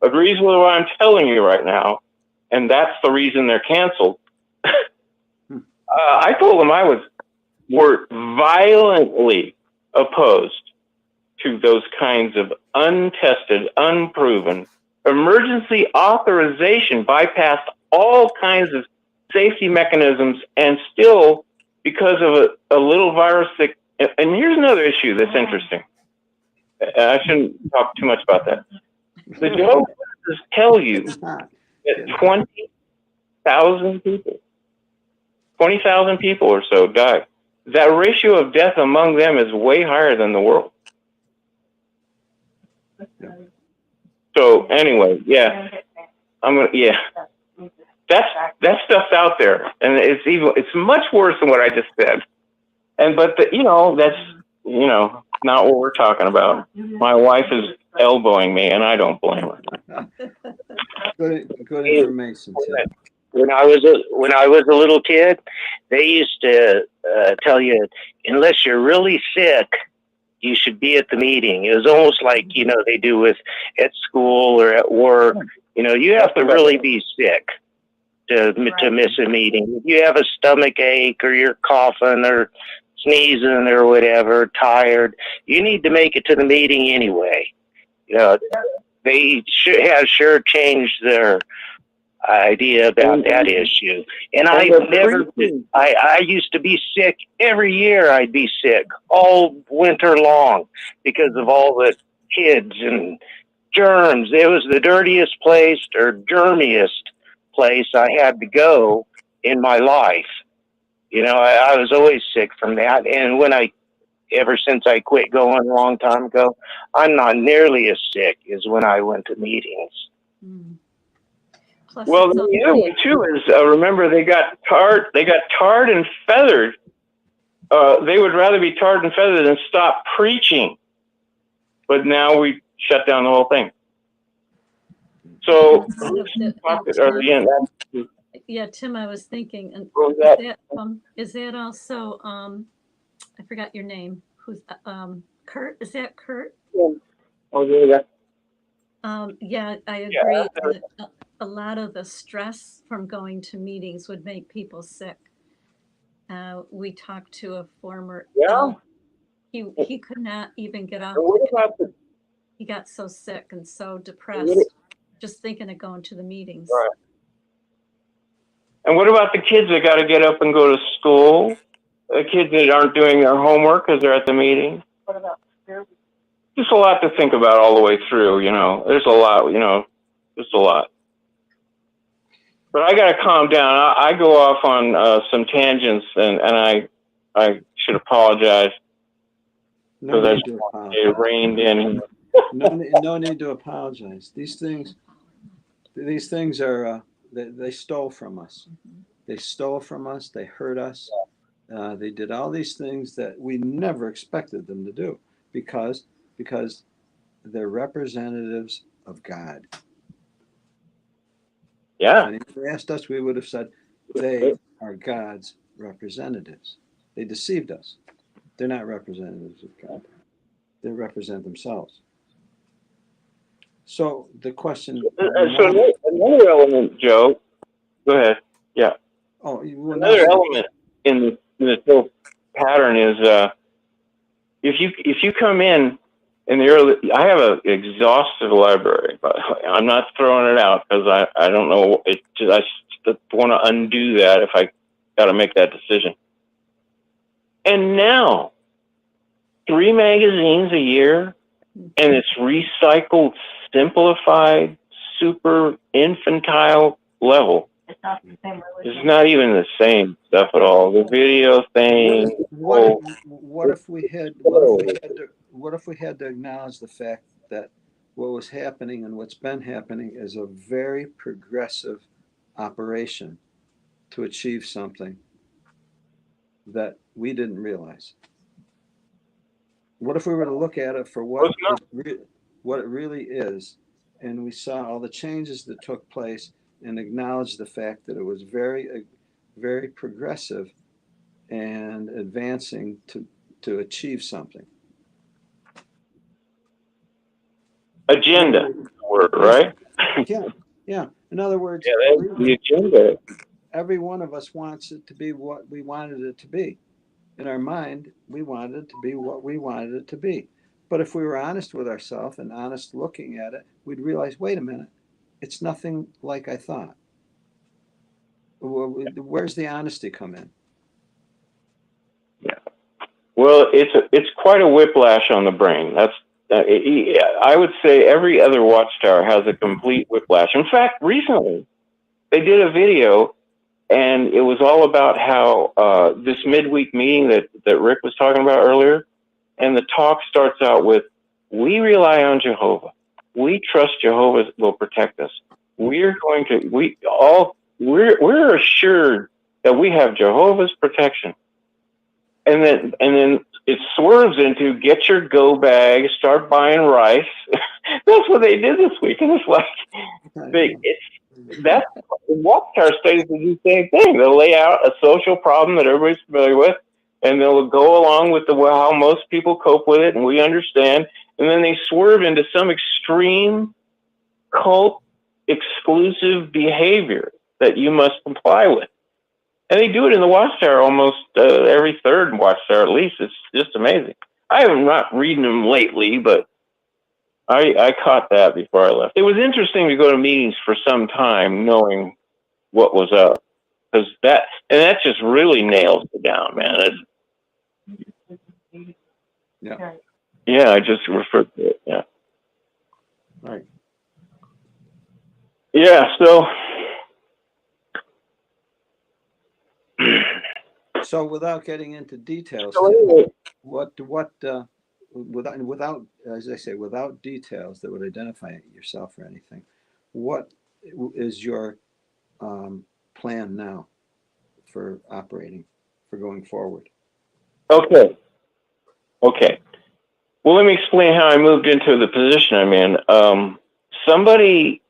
agrees with what I'm telling you right now, and that's the reason they're canceled. I told them were violently opposed to those kinds of untested, unproven emergency authorization, bypassed all kinds of safety mechanisms, and still, because of a little virus that, and here's another issue that's interesting. I shouldn't talk too much about that. The Jehovah's Witnesses tell you that 20,000 people or so died. That ratio of death among them is way higher than the world. So anyway, that stuff's out there, and it's much worse than what I just said. But that's not what we're talking about. My wife is elbowing me, and I don't blame her. Good information, Tim. When I was a little kid, they used to tell you, unless you're really sick, you should be at the meeting. It was almost like they do at school or at work. You have to really be sick to miss a meeting. If you have a stomach ache or you're coughing or sneezing or whatever, tired, you need to make it to the meeting anyway. They have sure changed their idea about that issue. And I used to be sick every year. I'd be sick all winter long because of all the kids and germs. It was the dirtiest place or germiest place I had to go in my life. I was always sick from that. And ever since I quit going a long time ago, I'm not nearly as sick as when I went to meetings. Mm. Well, the other way too is remember they got tarred and feathered. They would rather be tarred and feathered than stop preaching. But now we shut down the whole thing. So yeah, Tim, I was thinking, and is that also I forgot your name. Who's Kurt? Is that Kurt? Oh yeah. Yeah, I agree. Yeah. A lot of the stress from going to meetings would make people sick. We talked to a former. He could not even get up. He got so sick and so depressed just thinking of going to the meetings. Right. And what about the kids that got to get up and go to school? The kids that aren't doing their homework because they're at the meeting? What about just a lot to think about all the way through, There's a lot, just a lot. But I got to calm down. I go off on some tangents, and I should apologize. No need to apologize. It rained in. No need to apologize. These things are they stole from us. They stole from us. They hurt us. They did all these things that we never expected them to do because they're representatives of God. Yeah. And if you asked us, we would have said they are God's representatives. They deceived us. They're not representatives of God. They represent themselves. So the question. So another element, Joe. Go ahead. Yeah. Oh, well, Another element in this whole pattern is if you come in the early. I have an exhaustive library, but I'm not throwing it out because I don't know. I just want to undo that if I got to make that decision. And now, 3 magazines a year, and it's recycled, simplified, super infantile level. It's not the same religion. It's not even the same stuff at all. The video thing. What if we had to acknowledge the fact that what was happening and what's been happening is a very progressive operation to achieve something that we didn't realize? What if we were to look at it for what it really is, and we saw all the changes that took place and acknowledge the fact that it was very, very progressive and advancing to achieve something. Agenda word, right? Yeah. In other words, that's the agenda. Every one of us wants it to be what we wanted it to be. In our mind, we wanted it to be what we wanted it to be. But if we were honest with ourselves and honest looking at it, we'd realize, wait a minute, it's nothing like I thought. Where's the honesty come in? Yeah. Well, it's quite a whiplash on the brain. That's I would say every other Watchtower has a complete whiplash. In fact, recently they did a video, and it was all about how this midweek meeting that Rick was talking about earlier, and the talk starts out with, "We rely on Jehovah. We trust Jehovah will protect us. We're assured that we have Jehovah's protection." And then it swerves into get your go bag, start buying rice. That's what they did this week, and it's like that's Watchtower studies do the same thing. They'll lay out a social problem that everybody's familiar with, and they'll go along with how most people cope with it, and we understand. And then they swerve into some extreme cult exclusive behavior that you must comply with. And they do it in the Watchtower almost every third Watchtower, at least. It's just amazing. I am not reading them lately, but I caught that before I left. It was interesting to go to meetings for some time, knowing what was up, because that just really nails it down, man. Yeah, I just referred to it. Yeah. Right. Yeah. So without getting into details, without, as I say, without details that would identify yourself or anything, what is your plan now for operating, for going forward? Okay. Well, let me explain how I moved into the position I'm in. Somebody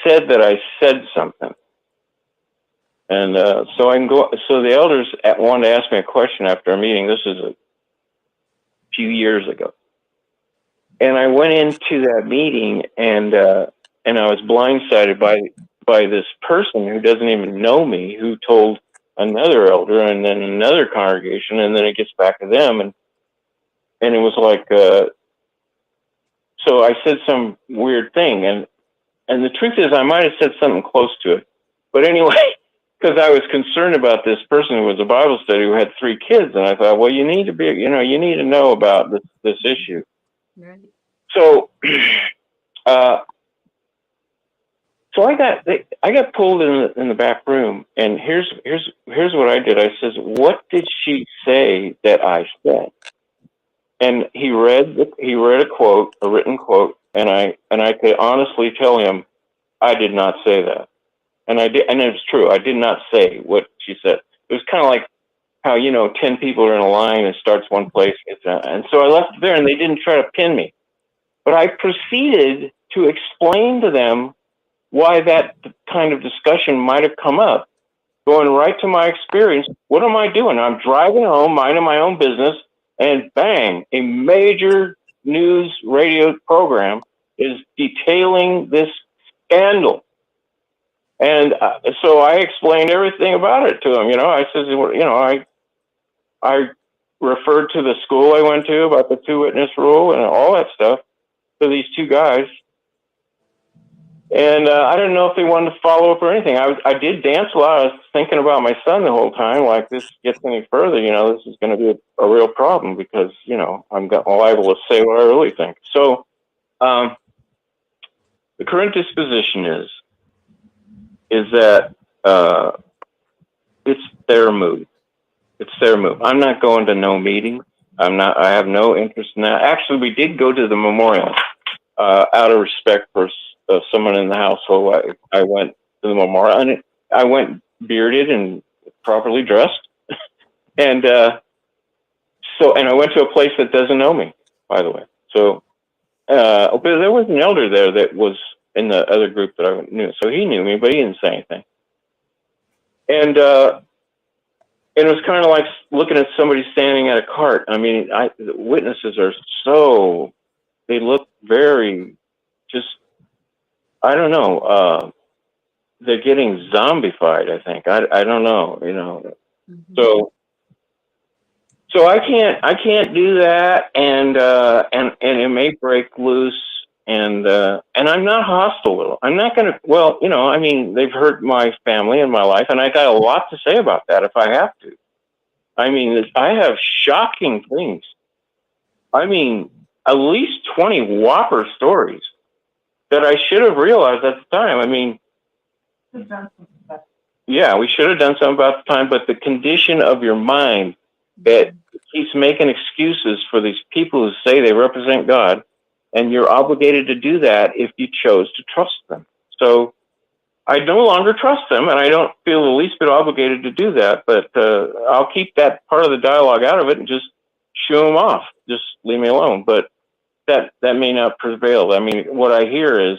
said that I said something. And so the elders wanted to ask me a question after a meeting. This is a few years ago, and I went into that meeting, and I was blindsided by this person who doesn't even know me, who told another elder, and then another congregation, and then it gets back to them, and it was like, so I said some weird thing, and the truth is, I might have said something close to it, but anyway. Because I was concerned about this person who was a Bible study who had 3 kids, and I thought, well, you need to know about this issue. Right. So, so I got pulled in the back room, and here's what I did. I says, "What did she say that I said?" And he read a quote, a written quote, and I could honestly tell him, I did not say that. And I did, and it's true. I did not say what she said. It was kind of like how, 10 people are in a line and starts one place. And so I left it there, and they didn't try to pin me. But I proceeded to explain to them why that kind of discussion might have come up, going right to my experience. What am I doing? I'm driving home, minding my own business, and bang, a major news radio program is detailing this scandal. And so I explained everything about it to them. I said, I referred to the school I went to about the 2-witness rule and all that stuff to these two guys. And I didn't know if they wanted to follow up or anything. I did dance a lot. I was thinking about my son the whole time. Like, this gets any further, this is going to be a real problem because, I'm liable to say what I really think. So the current disposition is that it's their move. It's their move. I'm not going to no meeting. I have no interest in that. Actually, we did go to the memorial out of respect for someone in the household. I went to the memorial, and I went bearded and properly dressed. And and I went to a place that doesn't know me, by the way. So, but there was an elder there that was in the other group that I knew. So he knew me, but he didn't say anything. And it was kind of like looking at somebody standing at a cart. I mean, the witnesses they look very just, I don't know. They're getting zombified, I think. I don't know, Mm-hmm. So I can't do that, and it may break loose, and I'm not hostile. I'm not going to. Well, I mean, they've hurt my family and my life, and I got a lot to say about that if I have to. I mean, I have shocking things. I mean, at least 20 whopper stories that I should have realized at the time. I mean, yeah, we should have done something about the time, but the condition of your mind that keeps making excuses for these people who say they represent God, and you're obligated to do that if you chose to trust them. So I no longer trust them, and I don't feel the least bit obligated to do that, but I'll keep that part of the dialogue out of it and just shoo them off. Just leave me alone. But that may not prevail. I mean, what I hear is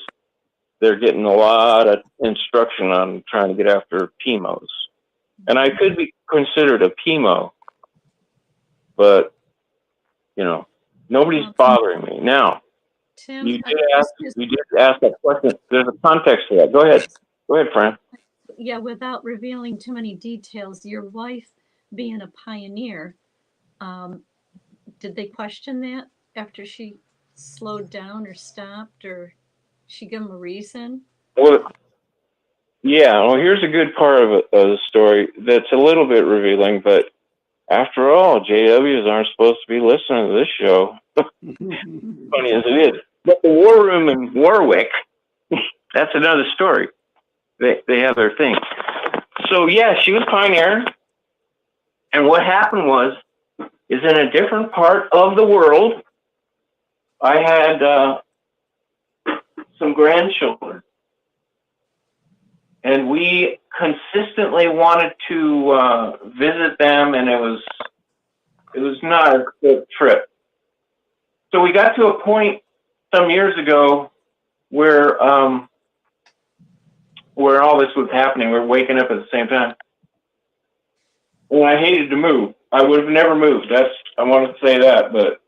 they're getting a lot of instruction on trying to get after PMOs. And I could be considered a PMO, but, nobody's bothering me. Now, Tim, you did ask that question. There's a context to that. Go ahead. Go ahead, Fran. Yeah, without revealing too many details, your wife being a pioneer, did they question that after she slowed down or stopped, or she give them a reason? Well, yeah. Well, here's a good part of the story that's a little bit revealing, but after all, JWs aren't supposed to be listening to this show. Funny as it is. But the War Room in Warwick, that's another story. They have their thing. So, yeah, she was pioneer. And what happened is in a different part of the world, I had some grandchildren. And we consistently wanted to visit them, and it was not a good trip. So we got to a point some years ago where all this was happening. We were waking up at the same time. And I hated to move. I would have never moved. I wanted to say that, but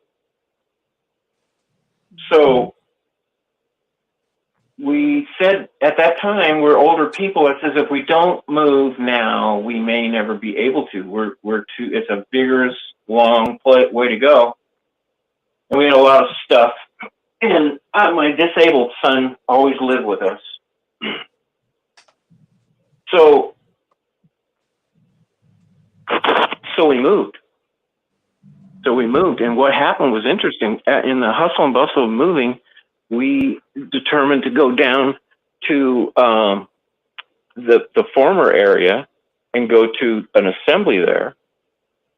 so we said at that time, we're older people. It says if we don't move now, we may never be able to. It's a vigorous, long way to go. And we had a lot of stuff. And my disabled son always lived with us. So we moved. And what happened was interesting. In the hustle and bustle of moving, we determined to go down to the former area and go to an assembly there.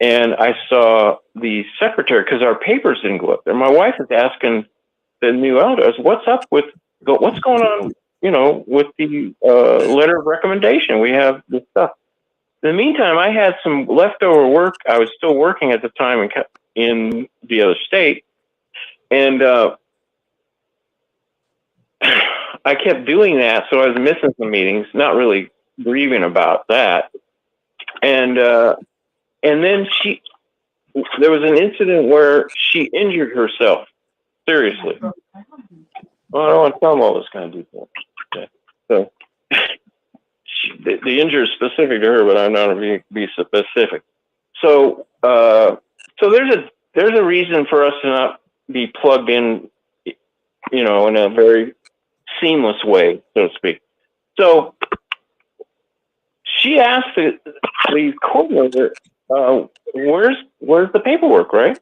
And I saw the secretary, because our papers didn't go up there. My wife is asking the new elders, what's going on, with the letter of recommendation? We have this stuff. in the meantime, I had some leftover work. I was still working at the time in the other state, and I kept doing that, so I was missing some meetings, not really grieving about that. And then there was an incident where she injured herself seriously. Well, I don't want to tell them all this kind of detail. Okay. So the injury is specific to her, but I'm not going to be specific. So there's a reason for us to not be plugged in, in a very seamless way, so to speak. So she asked the coordinator, "Where's the paperwork, right?"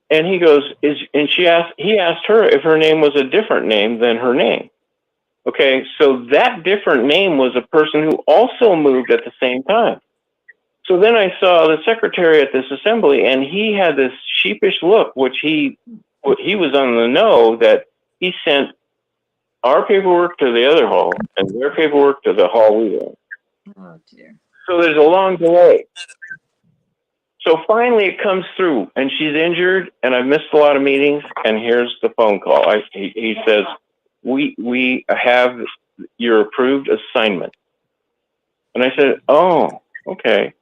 And he goes, he asked her if her name was a different name than her name. Okay, so that different name was a person who also moved at the same time. So then I saw the secretary at this assembly, and he had this sheepish look, which he was on the know that he sent our paperwork to the other hall and their paperwork to the hall we were in. Oh, dear. So there's a long delay. So finally it comes through, and she's injured, and I've missed a lot of meetings, and here's the phone call. He says, we have your approved assignment. And I said, oh, okay.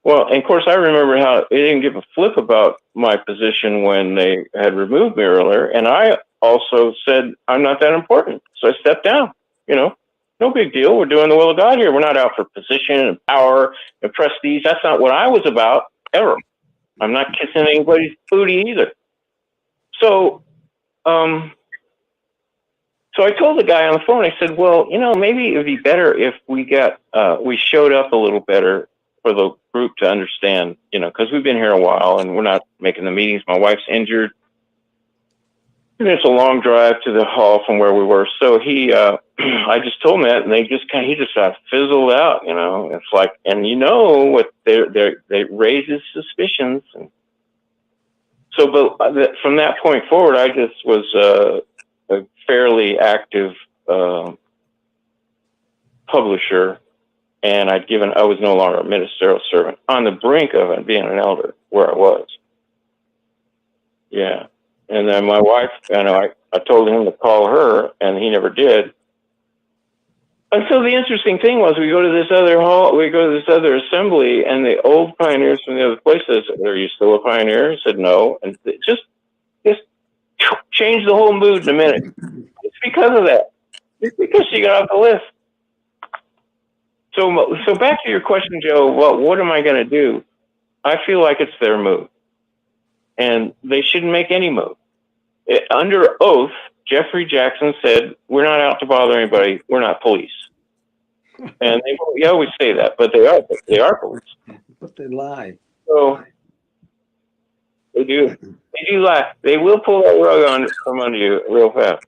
Well, and of course, I remember how they didn't give a flip about my position when they had removed me earlier, and I also said, I'm not that important. So I stepped down, no big deal. We're doing the will of God here. We're not out for position and power and prestige. That's not what I was about. Ever. I'm not kissing anybody's booty either. So I told the guy on the phone, I said, well, maybe it'd be better if we showed up a little better for the group to understand, because we've been here a while and we're not making the meetings. My wife's injured. And it's a long drive to the hall from where we were. So I just told him that, and he just fizzled out, It's like, and what they raises suspicions. And so, but from that point forward, I just was a fairly active publisher, and I was no longer a ministerial servant, on the brink of being an elder where I was. Yeah. And then my wife, I told him to call her, and he never did. And so the interesting thing was, we go to this other hall, we go to this other assembly, and the old pioneers from the other place says, "Are you still a pioneer?" I said, "No." And it just changed the whole mood in a minute. It's because of that. It's because she got off the list. So back to your question, Joe. Well, what am I going to do? I feel like it's their move, and they shouldn't make any move. Under oath, Jeffrey Jackson said, "We're not out to bother anybody. We're not police." And they always say that, but they are police. But they lie. So they do lie. They will pull that rug from under you real fast.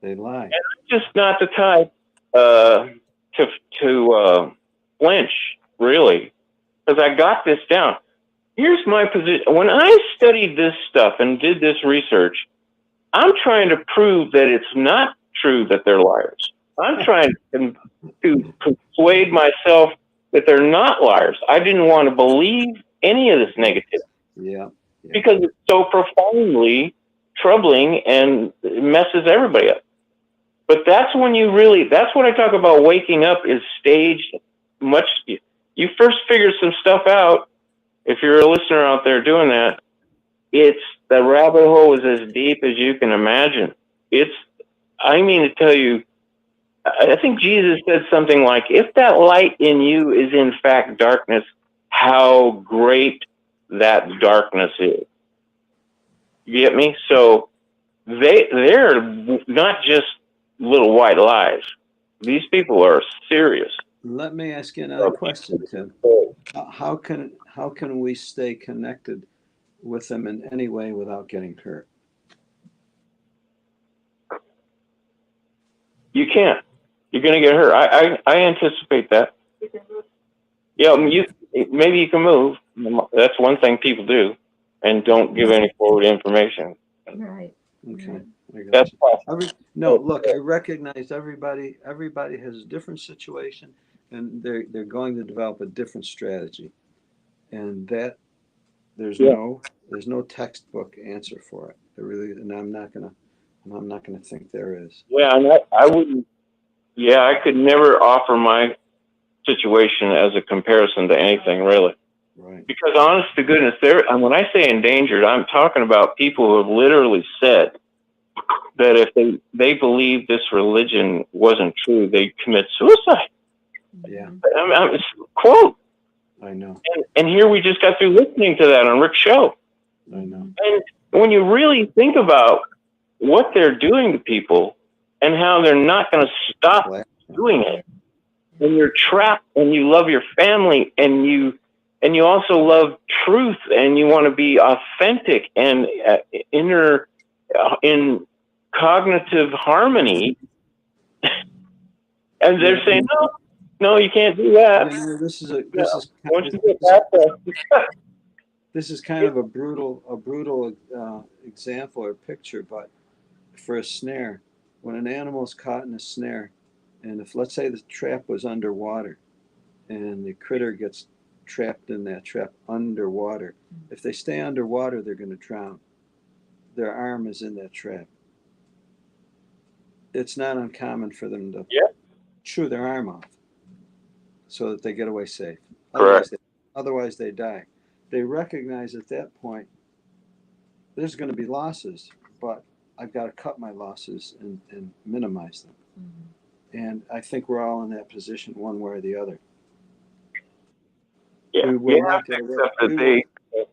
They lie. And I'm just not the type to flinch, really, because I got this down. Here's my position. When I studied this stuff and did this research, I'm trying to prove that it's not true that they're liars. I'm trying to persuade myself that they're not liars. I didn't want to believe any of this negativity. Yeah. Because it's so profoundly troubling and it messes everybody up. But that's when that's what I talk about. Waking up is staged much. You first figure some stuff out. If you're a listener out there doing that, the rabbit hole is as deep as you can imagine. I mean to tell you, I think Jesus said something like, if that light in you is in fact darkness, how great that darkness is. You get me? So they're not just little white lies. These people are serious. Let me ask you another question, Tim. How can we stay connected with them in any way without getting hurt? You can't. You're going to get hurt. I anticipate that. Yeah, maybe you can move. That's one thing people do, and don't give any forward information. Right. Okay. Right. No, look, I recognize everybody has a different situation. and they're going to develop a different strategy, and that there's Yeah. no textbook answer for it. There really, and I'm not gonna think there is. Yeah, and I wouldn't. Yeah, I could never offer my situation as a comparison to anything really, Right. because honest to goodness, and when I say endangered, I'm talking about people who have literally said that if they believe this religion wasn't true, they'd commit suicide. Yeah. Quote. I know. And here we just got through listening to that on Rick's show. I know. And when you really think about what they're doing to people and how they're not going to stop doing it, and you're trapped, and you love your family, and you also love truth, and you want to be authentic and in cognitive harmony, and they're saying no, you can't do that. You know, this is kind of a brutal example or picture, but for a snare, when an animal is caught in a snare, and if, let's say, the trap was underwater, and the critter gets trapped in that trap underwater, if they stay underwater, they're going to drown. Their arm is in that trap. It's not uncommon for them to chew their arm off so that they get away safe. Correct. Otherwise they die. They recognize at that point there's going to be losses, but I've got to cut my losses and minimize them. And I think we're all in that position one way or the other. Yeah. We will not get away.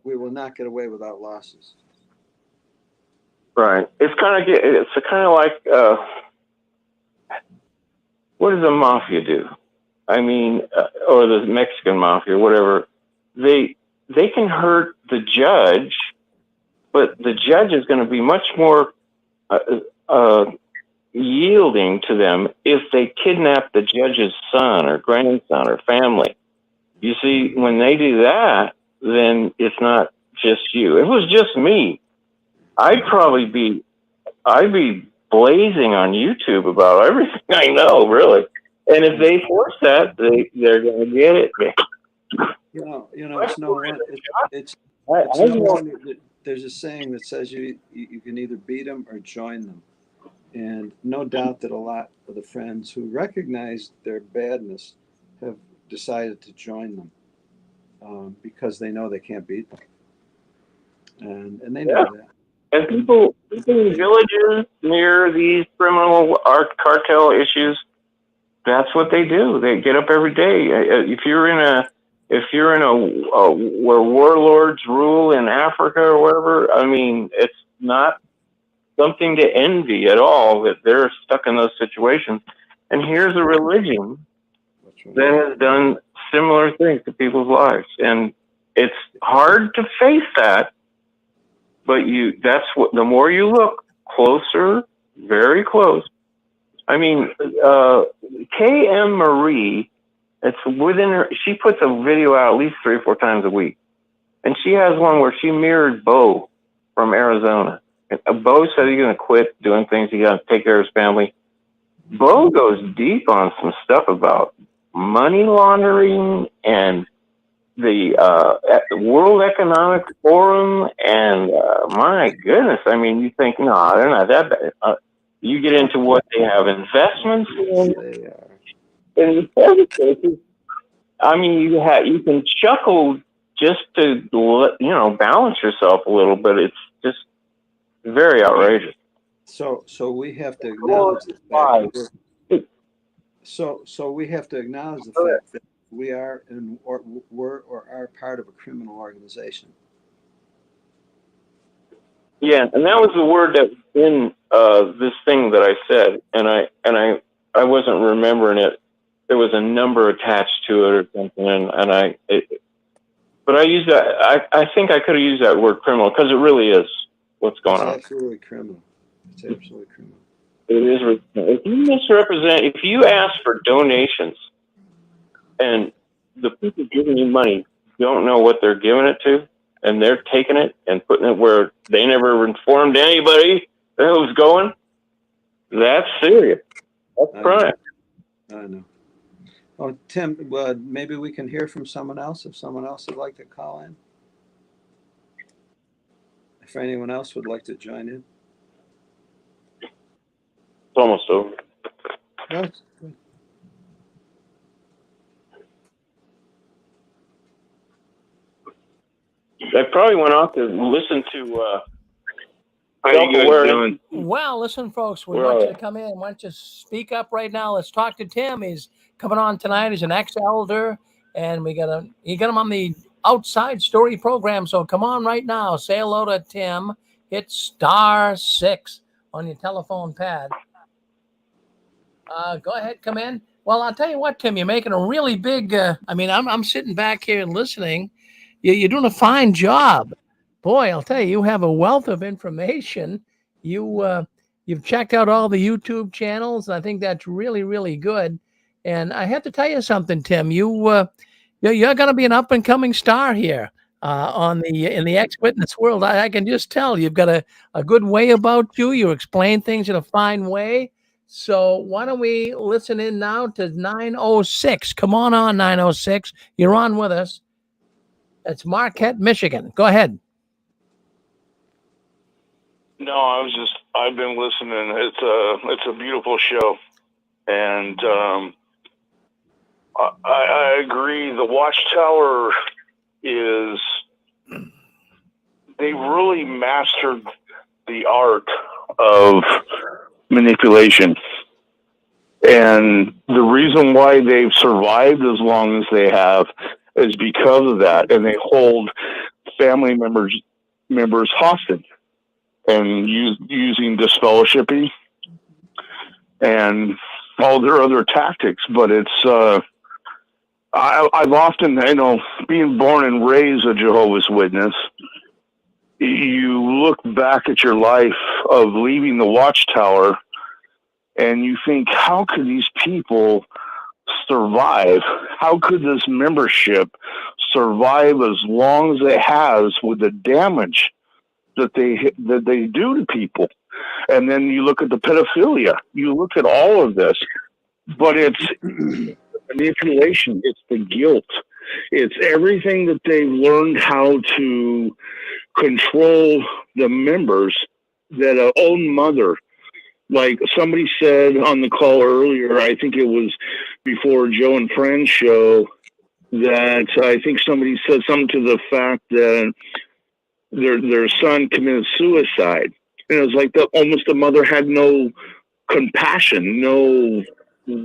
We will not get away without losses. Right. It's kind of like what does the mafia do? I mean, or the Mexican mafia, or whatever. They can hurt the judge, but the judge is going to be much more yielding to them if they kidnap the judge's son or grandson or family. You see, when they do that, then it's not just you. If it was just me, I'd be blazing on YouTube about everything I know, really. And if they force that, they're going to get it. You know, it's no one. There's a saying that says you can either beat them or join them, and no doubt that a lot of the friends who recognize their badness have decided to join them because they know they can't beat them, and they know that. And people in villages near these criminal cartel issues, that's what they do. They get up every day. If you're in a where warlords rule in Africa or whatever, I mean, it's not something to envy at all that they're stuck in those situations. And here's a religion that has done similar things to people's lives, and it's hard to face that. But that's what, the more you look closer, very close. I mean, K.M. Marie, it's within her, she puts a video out at least 3 or 4 times a week. And she has one where she mirrored Bo from Arizona. Bo said he's going to quit doing things. He got to take care of his family. Bo goes deep on some stuff about money laundering and the World Economic Forum, and my goodness, I mean, you think, no, they're not that bad. You get into what they have investments in. In every cases, I mean, you can chuckle just to balance yourself a little, but it's just very outrageous. So we have to acknowledge the fact. So we have to acknowledge the fact that we are were part of a criminal organization. Yeah, and that was the word that was in this thing that I said, and I wasn't remembering it. There was a number attached to it or something, but I used that. I think I could have used that word criminal because it really is what's going on. It's absolutely criminal. It's absolutely criminal. It is. If you misrepresent, if you ask for donations, and the people giving you money don't know what they're giving it to, and they're taking it and putting it where they never informed anybody that it was going, that's serious. That's crime. I know. Oh, Tim, maybe we can hear from someone else if someone else would like to call in. If anyone else would like to join in. It's almost over. No, it's good. I probably went off to listen to. How you guys Self-aware. doing? Well, listen, folks, we We're want you all to come in. Why don't you speak up right now? Let's talk to Tim. He's coming on tonight. He's an ex-elder, and you got him on the Outside Story program. So come on right now. Say hello to Tim. Hit *6 on your telephone pad. Go ahead, come in. Well, I'll tell you what, Tim, you're making a really big. I'm sitting back here and listening. You're doing a fine job. Boy, I'll tell you, you have a wealth of information. You've checked out all the YouTube channels, and I think that's really, really good. And I have to tell you something, Tim. You're going to be an up and coming star here in the ex-witness world. I can just tell you've got a good way about you. You explain things in a fine way. So why don't we listen in now to 906? Come on 906. You're on with us. It's Marquette, Michigan. Go ahead. No, I've been listening. It's a beautiful show. And I agree. The Watchtower they really mastered the art of manipulation. And the reason why they've survived as long as they have is because of that. And they hold family members hostage and using disfellowshipping and all their other tactics. But it's, I've often, being born and raised a Jehovah's Witness, you look back at your life of leaving the Watchtower and you think, how could these people survive? How could this membership survive as long as it has with the damage that they do to people? And then you look at the pedophilia, you look at all of this, but it's manipulation, it's the guilt, it's everything that they've learned how to control the members, that an own mother, like somebody said on the call earlier, I think it was before Joe and FRAN's show, that I think somebody said something to the fact that their son committed suicide. And it was like almost the mother had no compassion, it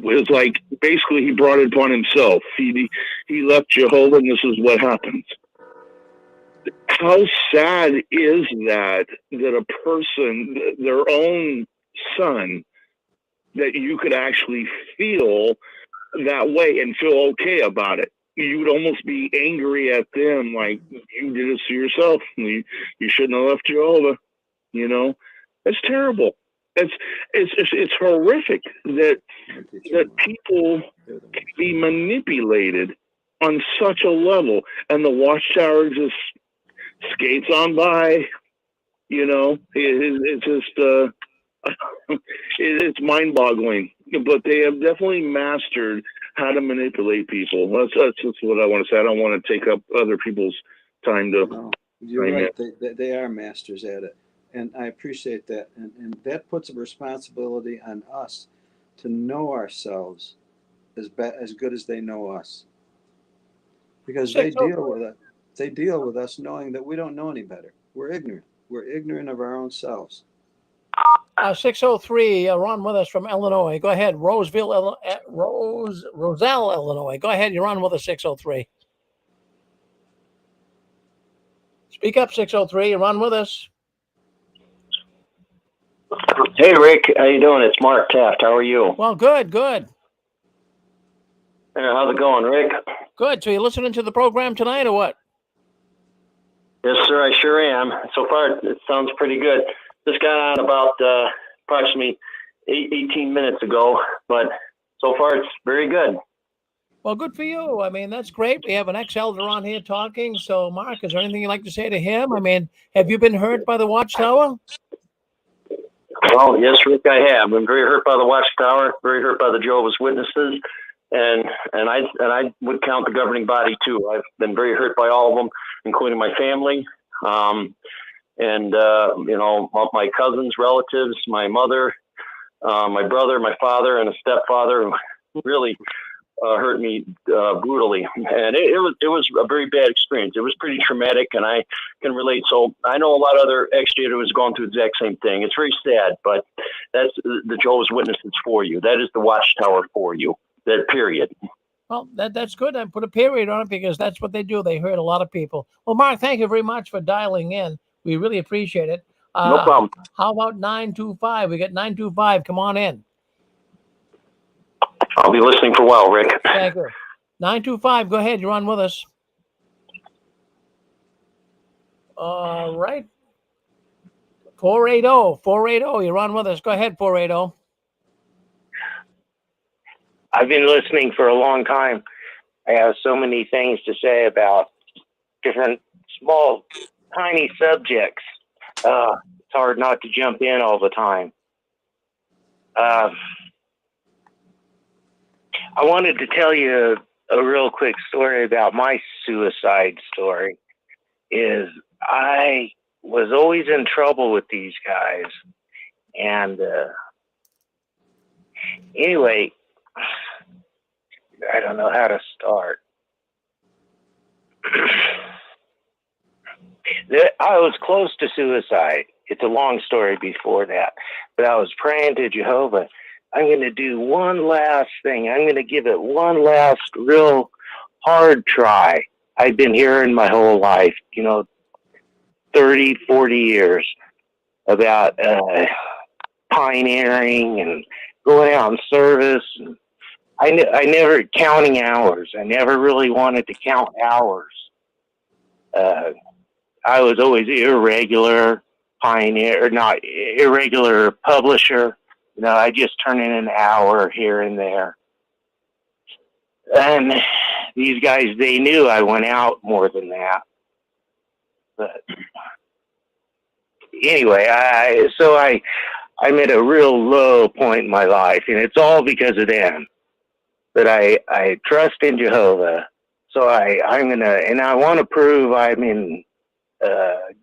was like basically he brought it upon himself. He left Jehovah, and this is what happens. How sad is that a person, their own son, that you could actually feel that way and feel okay about it? You would almost be angry at them, like, you did this to yourself. You shouldn't have left Jehovah. It's terrible. It's horrific that people can be manipulated on such a level, and the Watchtower just skates on by. It's just it's mind-boggling. But they have definitely mastered how to manipulate people. That's just what I want to say. I don't want to take up other people's time to. No, you're right. They are masters at it. And I appreciate that. And that puts a responsibility on us to know ourselves as good as they know us. Because they deal with us knowing that we don't know any better. We're ignorant. We're ignorant of our own selves. 603, Ron with us from Illinois. Go ahead. Roselle, Illinois. Go ahead. You're on with us, 603. Speak up, 603. You're on with us. Hey, Rick. How you doing? It's Mark Taft. How are you? Well, good. How's it going, Rick? Good. So you're listening to the program tonight or what? Yes, sir. I sure am. So far, it sounds pretty good. Just got on about approximately 18 minutes ago, but so far it's very good. Well, good for you. I mean, that's great. We have an ex-elder on here talking. So, Mark, is there anything you'd like to say to him? I mean, have you been hurt by the Watchtower? Well, yes, Rick, I have. I'm very hurt by the Watchtower, very hurt by the Jehovah's Witnesses. I would count the governing body too. I've been very hurt by all of them, including my family, you know, all my cousins, relatives, my mother, my brother, my father, and a stepfather who really hurt me brutally. And it was a very bad experience. It was pretty traumatic, and I can relate. So I know a lot of other ex-Jehovah's going through the exact same thing. It's very sad, but that's the Jehovah's Witnesses for you. That is the Watchtower for you. That period. Well, that's good. I put a period on it because that's what they do. They hurt a lot of people. Well, Mark, thank you very much for dialing in. We really appreciate it. No problem. How about 925? We got 925. Come on in. I'll be listening for a while, Rick. Thank you. 925, go ahead. You're on with us. All right. 480, you're on with us. Go ahead, 480. I've been listening for a long time. I have so many things to say about different small, tiny subjects. It's hard not to jump in all the time. I wanted to tell you a real quick story about my suicide story. Is I was always in trouble with these guys. And anyway, I don't know how to start. I was close to suicide. It's a long story before that. But I was praying to Jehovah, I'm going to do one last thing. I'm going to give it one last real hard try. I've been hearing my whole life, 30, 40 years about pioneering and going out in service. And I never counting hours. I never really wanted to count hours. I was always irregular pioneer, not irregular publisher. I just turn in an hour here and there. And these guys, they knew I went out more than that. But anyway, I'm at a real low point in my life, and it's all because of them. But I trust in Jehovah. So I'm going to, and I want to prove I'm in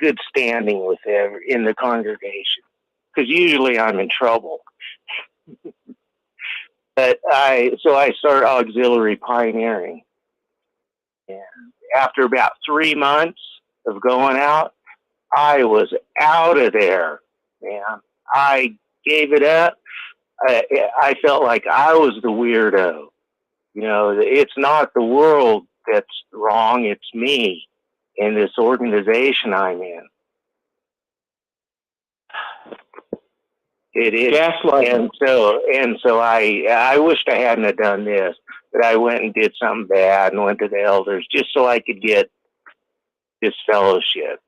good standing with them in the congregation. Because usually I'm in trouble. But I started auxiliary pioneering. And after about 3 months of going out, I was out of there, man. I gave it up. I felt like I was the weirdo. It's not the world that's wrong. It's me and this organization I'm in. It is. Gaslighting. And so I wished I hadn't have done this, but I went and did something bad and went to the elders just so I could get this fellowship.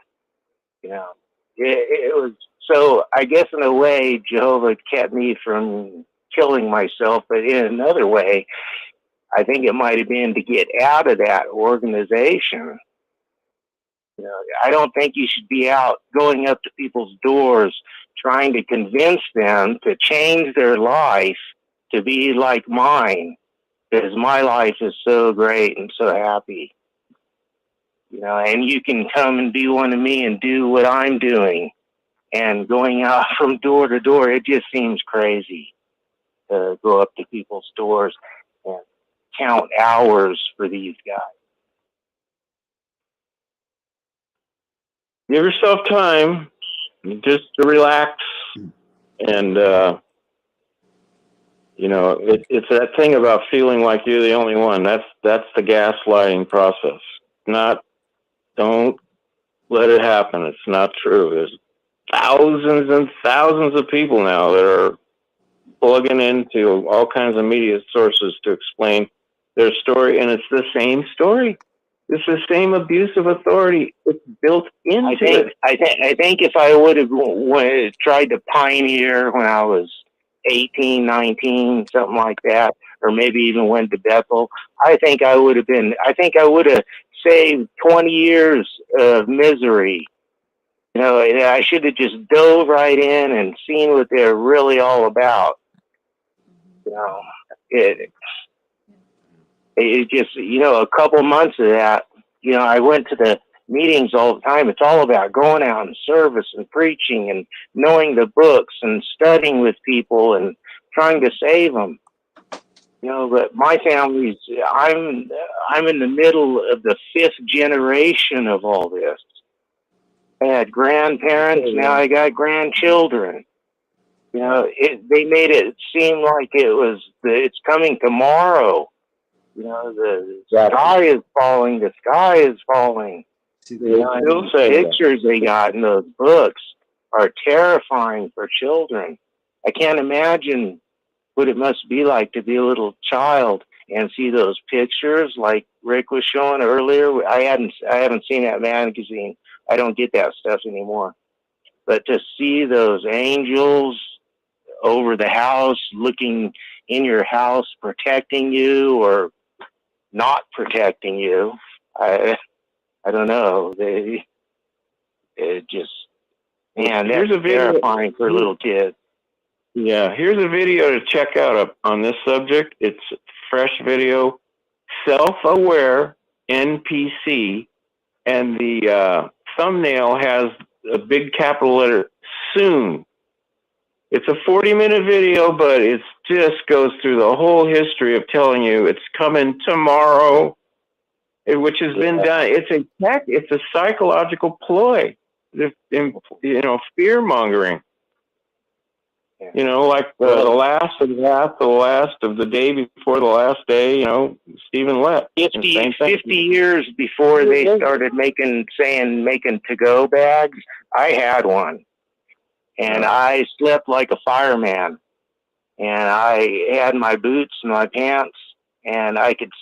It was, so I guess in a way, Jehovah kept me from killing myself, but in another way, I think it might have been to get out of that organization. I don't think you should be out going up to people's doors trying to convince them to change their life to be like mine, because my life is so great and so happy. And you can come and be one of me and do what I'm doing. And going out from door to door, it just seems crazy to go up to people's doors and count hours for these guys. Give yourself time just to relax. And, it's that thing about feeling like you're the only one. That's the gaslighting process. Don't let it happen. It's not true. There's thousands and thousands of people now that are plugging into all kinds of media sources to explain their story, and it's the same story. It's the same abuse of authority. It's built into it. I think if I would have tried to pioneer when I was 18, 19, something like that, or maybe even went to Bethel, I think I would have saved 20 years of misery. I should have just dove right in and seen what they're really all about. it just, a couple months of that, I went to the meetings all the time. It's all about going out and service and preaching and knowing the books and studying with people and trying to save them. But my family's, I'm in the middle of the 5th generation of all this. I had grandparents, now I got grandchildren. They made it seem like it's coming tomorrow. The sky is falling, the sky is falling. Those pictures they got in those books are terrifying for children. I can't imagine what it must be like to be a little child and see those pictures like Rick was showing earlier. I haven't seen that magazine. I don't get that stuff anymore. But to see those angels over the house, looking in your house, protecting you or not protecting you, I don't know. It just, man, that's terrifying for little kids. Yeah, here's a video to check out on this subject. It's fresh video, self-aware NPC, and the thumbnail has a big capital letter, soon. It's a 40-minute video, but it just goes through the whole history of telling you it's coming tomorrow, which has been done. It's a psychological ploy, fear-mongering. Like the last of the last, the last of the day before the last day, Stephen Lett. 50 years before they started making to-go bags, I had one. And I slept like a fireman. And I had my boots and my pants, and I could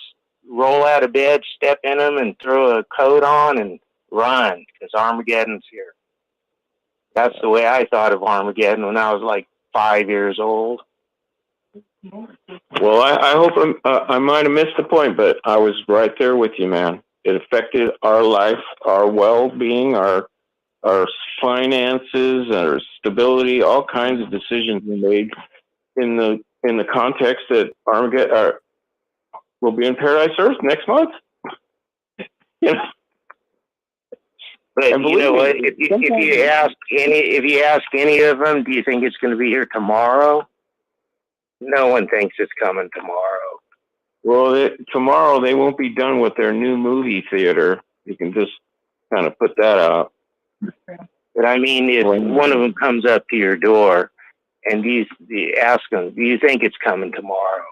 roll out of bed, step in them, and throw a coat on and run, because Armageddon's here. That's the way I thought of Armageddon when I was like 5 years old. Well, I hope I might have missed the point, but I was right there with you, man. It affected our life, our well-being, our finances, our stability. All kinds of decisions we made in the context that Armageddon will be in Paradise Earth next month. But you know what? If you ask any of them, do you think it's going to be here tomorrow? No one thinks it's coming tomorrow. Well, tomorrow they won't be done with their new movie theater. You can just kind of put that out. But I mean, if one of them comes up to your door and you ask them, do you think it's coming tomorrow?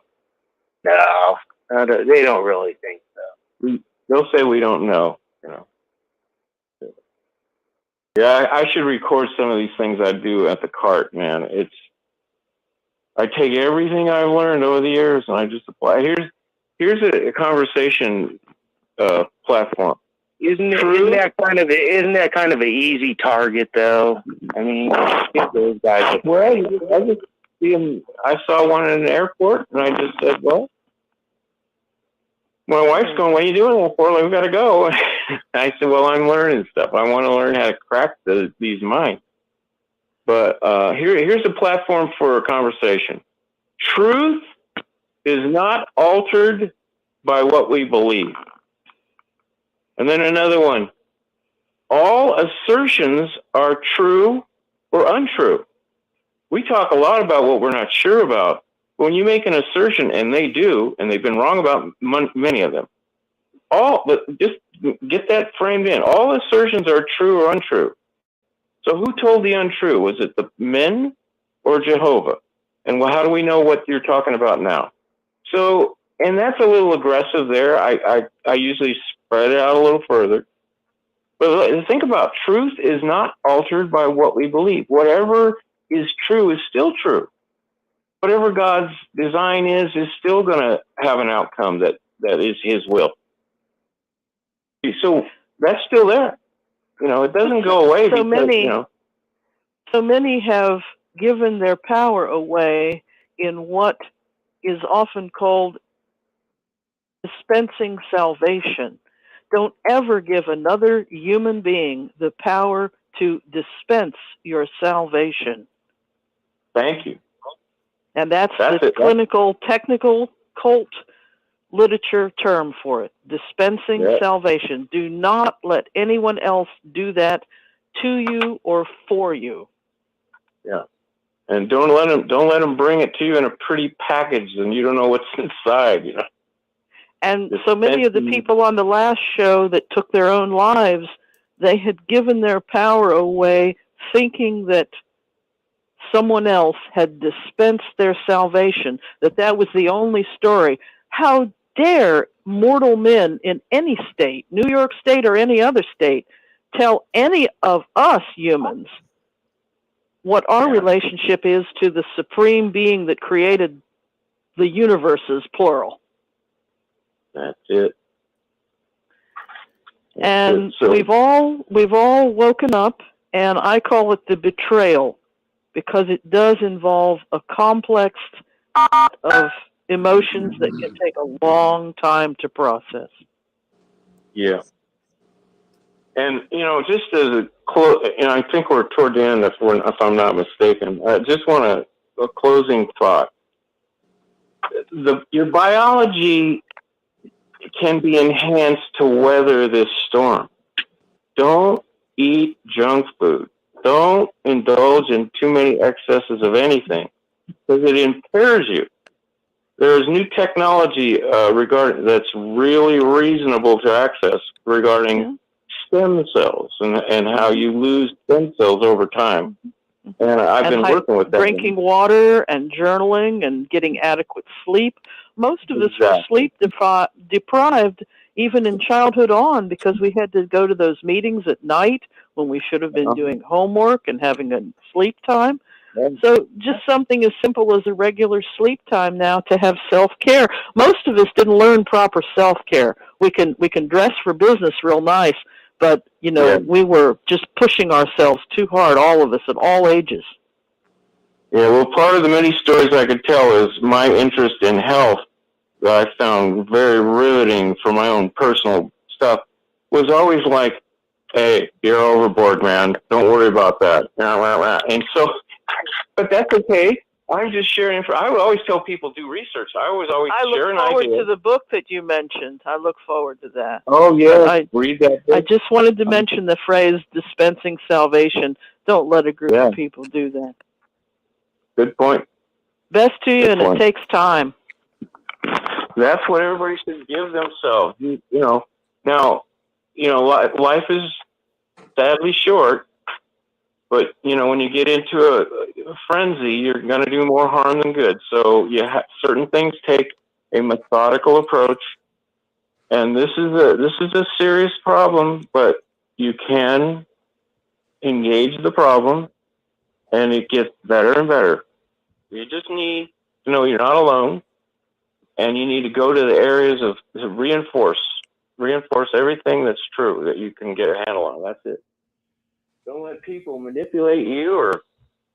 No, they don't really think so. They'll say we don't know. Yeah, I should record some of these things I do at the cart, man. I take everything I've learned over the years and I just apply. Here's a conversation platform. Isn't that kind of an easy target though? I mean, get those guys. Well, I just see them. I saw one in an airport, and I just said, "Well, my wife's going. What are you doing in the airport? We've got to go." I said, "Well, I'm learning stuff. I want to learn how to crack these minds." But here's a platform for a conversation. Truth is not altered by what we believe. And then another one. All assertions are true or untrue. We talk a lot about what we're not sure about. When you make an assertion, and they do, and they've been wrong about many of them, just get that framed in. All assertions are true or untrue. So who told the untrue? Was it the men or Jehovah? And how do we know what you're talking about now? So, and that's a little aggressive there. I usually spread it out a little further. But think about, truth is not altered by what we believe. Whatever is true is still true. Whatever God's design is still going to have an outcome that is his will. So that's still there. It doesn't go away. So many have given their power away in what is often called dispensing salvation. Don't ever give another human being the power to dispense your salvation. Thank you. And that's the clinical, technical, cult literature term for it. Dispensing salvation. Do not let anyone else do that to you or for you. Yeah. And don't let them bring it to you in a pretty package and you don't know what's inside, you know. And so many of the people on the last show that took their own lives, they had given their power away thinking that someone else had dispensed their salvation, that was the only story. How dare mortal men in any state, New York State or any other state, tell any of us humans what our relationship is to the supreme being that created the universes, plural. That's it. And we've all woken up, and I call it the betrayal, because it does involve a complex of emotions that can take a long time to process. Yeah. And, you know, just as a I think we're toward the end, if I'm not mistaken. I just want a closing thought. Your biology can be enhanced to weather this storm. Don't eat junk food. Don't indulge in too many excesses of anything, because it impairs you. There's new technology that's really reasonable to access regarding stem cells and how you lose stem cells over time. And I've been working with that. Drinking water and journaling and getting adequate sleep. Most of us were sleep deprived even in childhood on, because we had to go to those meetings at night when we should have been doing homework and having a sleep time. So just something as simple as a regular sleep time now to have self-care. Most of us didn't learn proper self-care. We can dress for business real nice, but, you know, we were just pushing ourselves too hard, all of us at all ages. Yeah, well, part of the many stories I could tell is my interest in health that I found very riveting for my own personal stuff was always like, hey, you're overboard, man. Don't worry about that. And so, but that's okay. I'm just sharing. I would always tell people do research. I always share an idea. I look forward to the book that you mentioned. I look forward to that. Oh, yeah. Read that book. I just wanted to mention the phrase dispensing salvation. Don't let a group of people do that. Good point. Best to you, and it takes time. That's what everybody should give themselves. You know, now, you know, life is sadly short, but, you know, when you get into a frenzy, you're going to do more harm than good. So certain things take a methodical approach, and this is a serious problem, but you can engage the problem, and it gets better and better. You just need to know you're not alone, and you need to go to the areas of reinforce everything that's true that you can get a handle on. That's it. Don't let people manipulate you or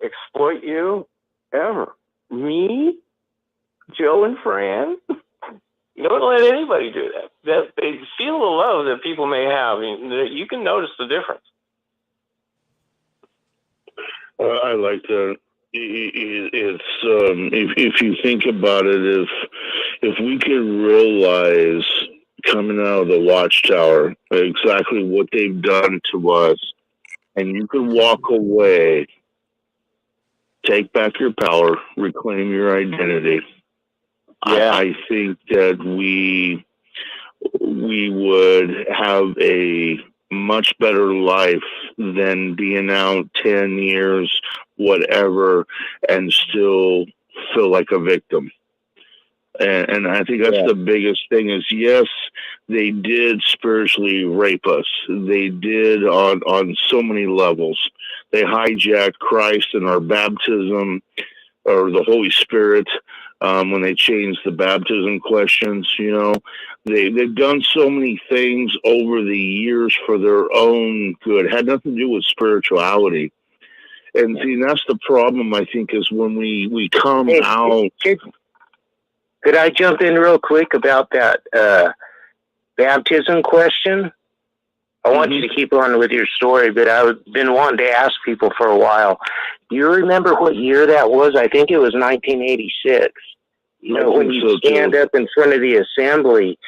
exploit you ever. Me, Joe, and Fran. Don't let anybody do that. They feel the love that people may have. I mean, you can notice the difference. I like that. It's if you think about it, if we could realize coming out of the Watchtower exactly what they've done to us, and you could walk away, take back your power, reclaim your identity. Yeah. I think that we would have a much better life than being out 10 years, whatever, and still feel like a victim. And I think that's the biggest thing is, yes, they did spiritually rape us. They did on so many levels. They hijacked Christ and our baptism, or the Holy Spirit, when they changed the baptism questions. You know, they've done so many things over the years for their own good. It had nothing to do with spirituality. And see, that's the problem, I think, is when we come out. Could I jump in real quick about that baptism question? I want you to keep on with your story, but I've been wanting to ask people for a while. Do you remember what year that was? I think it was 1986. you know, when you stand up in front of the assembly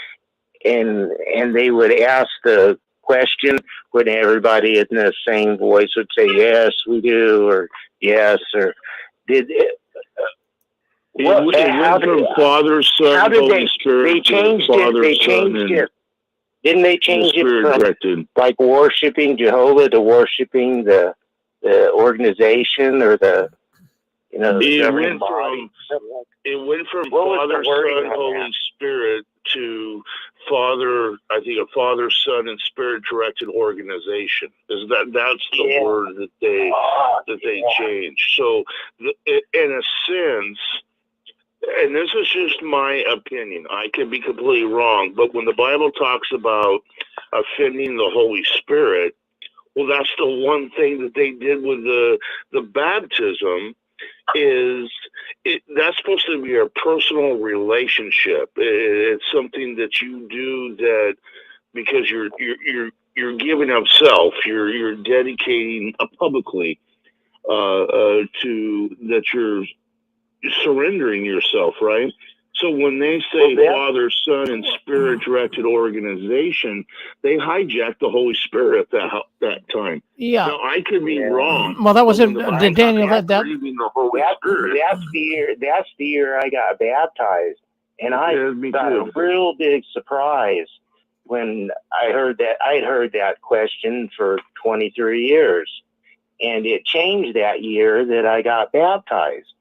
and they would ask the question, when everybody in the same voice would say, yes, we do, or yes, or did it? How did Father, Son, how did Holy Spirit? They changed it. They changed it. Didn't they change it from like worshiping Jehovah to worshiping the organization or the, you know, the governing body? It went from Father, Son, Holy Spirit to Father, I think a Father, Son, and Spirit directed organization. That's the word that they changed. So in a sense, and this is just my opinion, I could be completely wrong, but when the Bible talks about offending the Holy Spirit, well, that's the one thing that they did with the baptism. That's supposed to be a personal relationship. It's something that you do that because you're giving of self. You're dedicating publicly to that you're surrendering yourself, right? So when they say Father, Son, and Spirit directed organization, they hijacked the Holy Spirit at that time. Yeah. Now, I could be wrong. Well, that was it. Daniel, that's the year I got baptized, and I got a real big surprise when I heard that. I'd heard that question for 23 years, and it changed that year that I got baptized.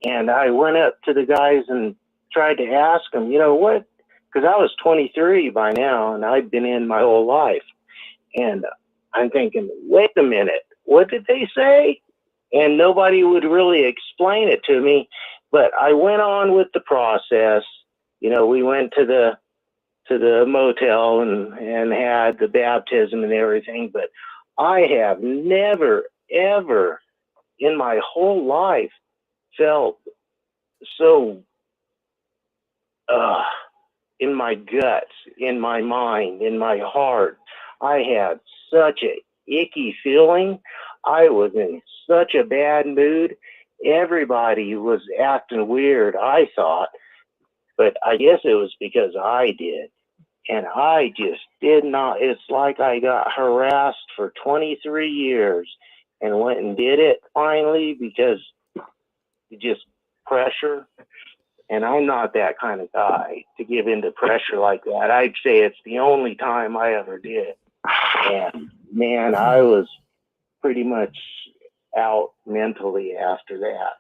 And I went up to the guys and tried to ask them, you know what? Because I was 23 by now, and I'd been in my whole life. And I'm thinking, wait a minute, what did they say? And nobody would really explain it to me. But I went on with the process. You know, we went to the motel and had the baptism and everything. But I have never, ever in my whole life felt so in my guts, in my mind, in my heart. I had such a icky feeling. I was in such a bad mood. Everybody was acting weird, I thought, but I guess it was because I did. And I just did not. It's like I got harassed for 23 years and went and did it finally because just pressure. And I'm not that kind of guy to give into pressure like that. I'd say it's the only time I ever did. And man, I was pretty much out mentally after that.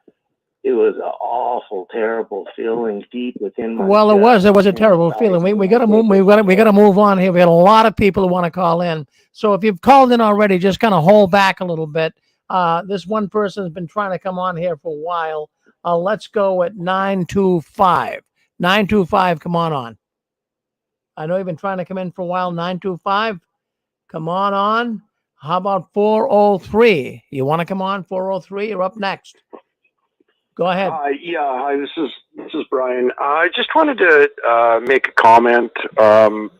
It was an awful, terrible feeling deep within my Well, gut. it was a terrible feeling. We got to move. We got to move on here. We got a lot of people who want to call in. So if you've called in already, just kind of hold back a little bit. This one person has been trying to come on here for a while. Let's go at 925. 925, come on. I know you've been trying to come in for a while. 925, come on. How about 403? You want to come on? 403, you're up next. Go ahead. Hi, this is Brian. I just wanted to make a comment on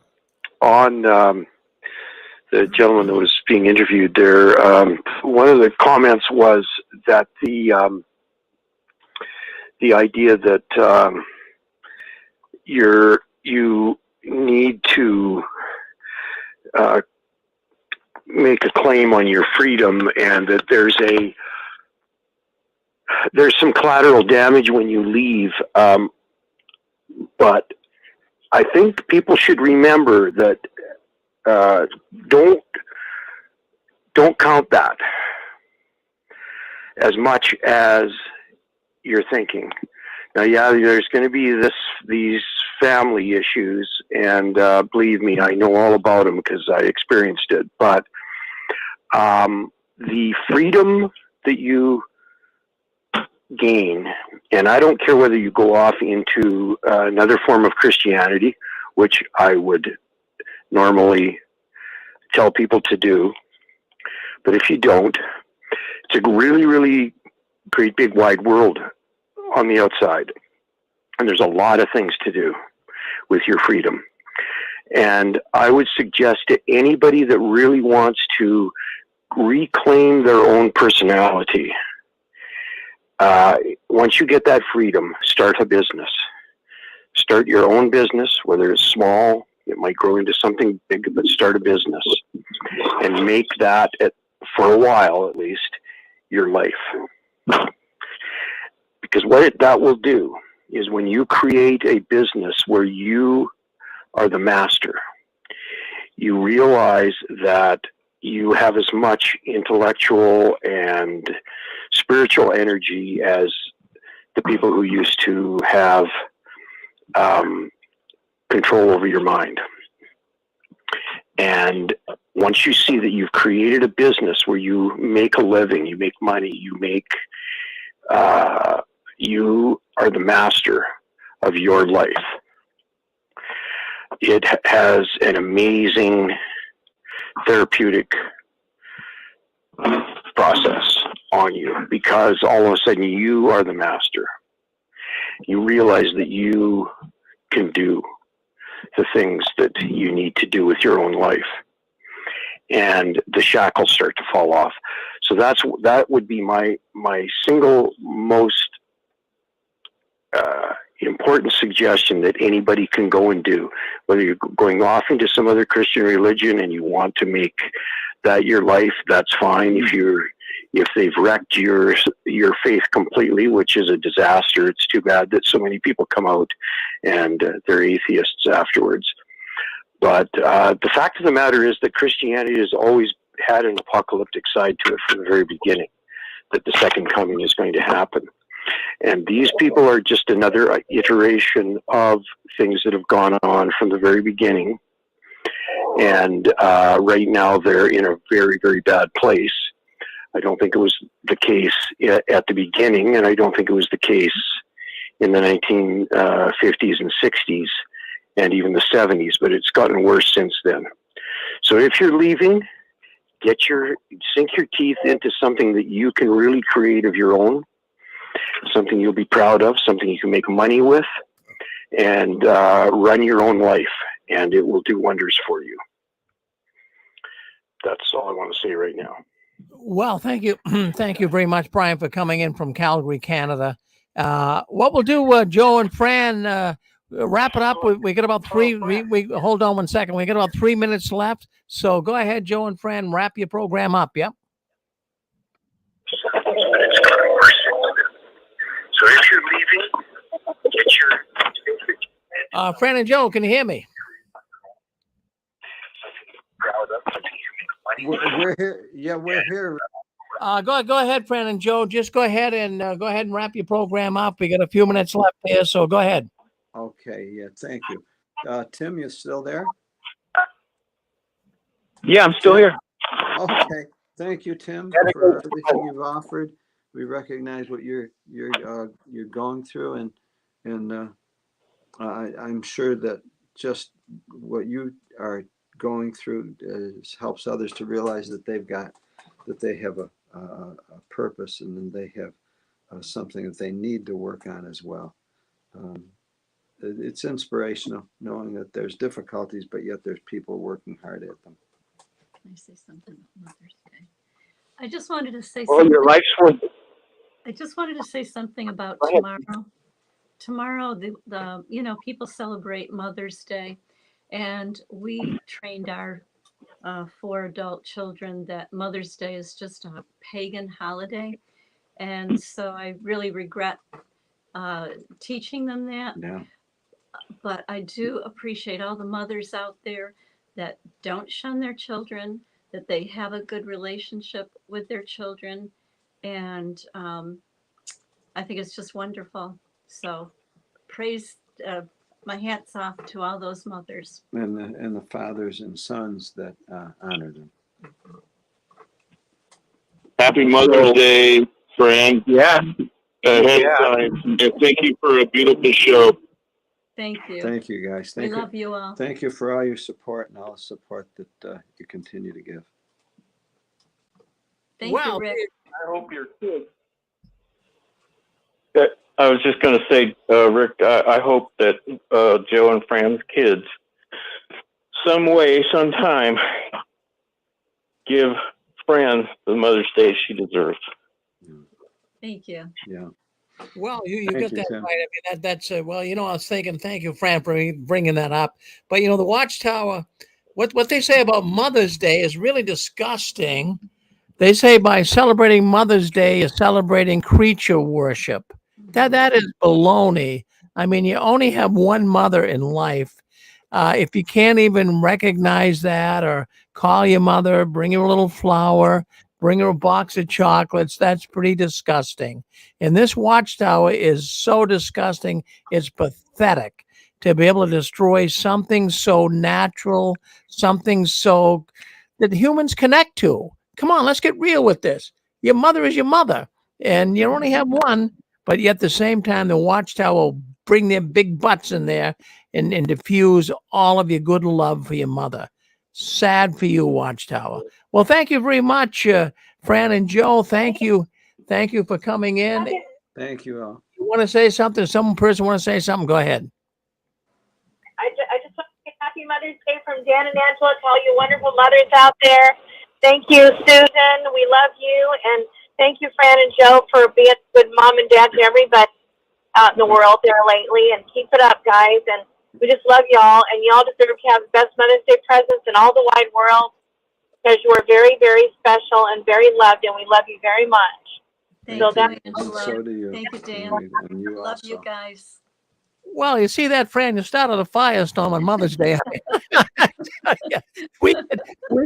the gentleman that was being interviewed there. One of the comments was that the idea that you need to make a claim on your freedom, and that there's some collateral damage when you leave. But I think people should remember that don't count that as much as you're thinking. Now, yeah, there's going to be these family issues, and believe me, I know all about them because I experienced it. But the freedom that you gain, and I don't care whether you go off into another form of Christianity, which I would normally tell people to do, but if you don't, it's a really, really great big wide world on the outside, and there's a lot of things to do with your freedom. And I would suggest to anybody that really wants to reclaim their own personality, once you get that freedom, start a business. Start your own business, whether it's small, it might grow into something big, but start a business and make that, for a while at least, your life. Because what that will do is when you create a business where you are the master, you realize that you have as much intellectual and spiritual energy as the people who used to have control over your mind. And once you see that you've created a business where you make a living, you make money, you are the master of your life. It has an amazing therapeutic process on you, because all of a sudden you are the master. You realize that you can do the things that you need to do with your own life, and the shackles start to fall off. So that would be my single most important suggestion that anybody can go and do. Whether you're going off into some other Christian religion and you want to make that your life, that's fine. If they've wrecked your faith completely, which is a disaster, it's too bad that so many people come out and they're atheists afterwards. But the fact of the matter is that Christianity has always had an apocalyptic side to it from the very beginning, that the second coming is going to happen. And these people are just another iteration of things that have gone on from the very beginning. And right now they're in a very, very bad place. I don't think it was the case at the beginning, and I don't think it was the case in the 1950s and 60s and even the 70s, but it's gotten worse since then. So if you're leaving, sink your teeth into something that you can really create of your own, something you'll be proud of, something you can make money with, and run your own life, and it will do wonders for you. That's all I want to say right now. Well, thank you. Thank you very much, Brian, for coming in from Calgary, Canada. What we'll do, Joe and Fran, wrap it up. We got about we hold on 1 second. We got about 3 minutes left. So go ahead, Joe and Fran, wrap your program up. Yep. So if you're leaving, get your... Fran and Joe, can you hear me? We're here. Yeah, we're here. Go ahead, Fran and Joe. Just go ahead and wrap your program up. We got a few minutes left here, so go ahead. Okay. Yeah. Thank you. Tim, you still there? Yeah, I'm still here. Okay. Thank you, Tim, for everything you've offered. We recognize what you're going through, and I'm sure that just what you are going through helps others to realize that they have a purpose, and then they have something that they need to work on as well. It's inspirational knowing that there's difficulties, but yet there's people working hard at them. Can I say something about Mother's Day? I just wanted to say Well, something. your life's worth. I just wanted to say something about tomorrow. Tomorrow, the people celebrate Mother's Day, and we trained our 4 adult children that Mother's Day is just a pagan holiday, and so I really regret teaching them that. Yeah. But I do appreciate all the mothers out there that don't shun their children, that they have a good relationship with their children, and I think it's just wonderful. So praise, my hat's off to all those mothers. And the fathers and sons that honor them. Happy Mother's Day, Fran. Yeah. Ahead of time. And thank you for a beautiful show. Thank you. Thank you, guys. We love you all. Thank you for all your support and all the support that you continue to give. Thank you, Rick. I hope your kids. I was just going to say, Rick, I hope that Joe and Fran's kids, some way, sometime, give Fran the Mother's Day she deserves. Thank you. Yeah. Well, you Thank got you, that Tim. right. I mean, that's well, I was thinking, thank you, Fran, for bringing that up. But the Watchtower, what they say about Mother's Day is really disgusting. They say by celebrating Mother's Day, you're celebrating creature worship. That is baloney. I mean, you only have one mother in life. If you can't even recognize that or call your mother, bring her a little flower, bring her a box of chocolates, that's pretty disgusting. And this Watchtower is so disgusting, it's pathetic to be able to destroy something so natural, something so that humans connect to. Come on, let's get real with this. Your mother is your mother, and you only have one, but yet at the same time, the Watchtower will bring their big butts in there and diffuse all of your good love for your mother. Sad for you, Watchtower. Well, thank you very much, Fran and Joe. Thank you. Thank you for coming in. Thank you all. You want to say something? Some person want to say something? Go ahead. I just want to say Happy Mother's Day from Dan and Angela to all you wonderful mothers out there. Thank you, Susan. We love you. And thank you, Fran and Joe, for being a good mom and dad to everybody out in the world there lately. And keep it up, guys. And we just love y'all. And y'all deserve to have the best Mother's Day presents in all the wide world because you are very, very special and very loved. And we love you very much. Thank So you, that's Angela. So do you. Thank you, Dan. And you Love also. you guys. Well, you see that, Fran? You started a firestorm on Mother's Day. Yeah, we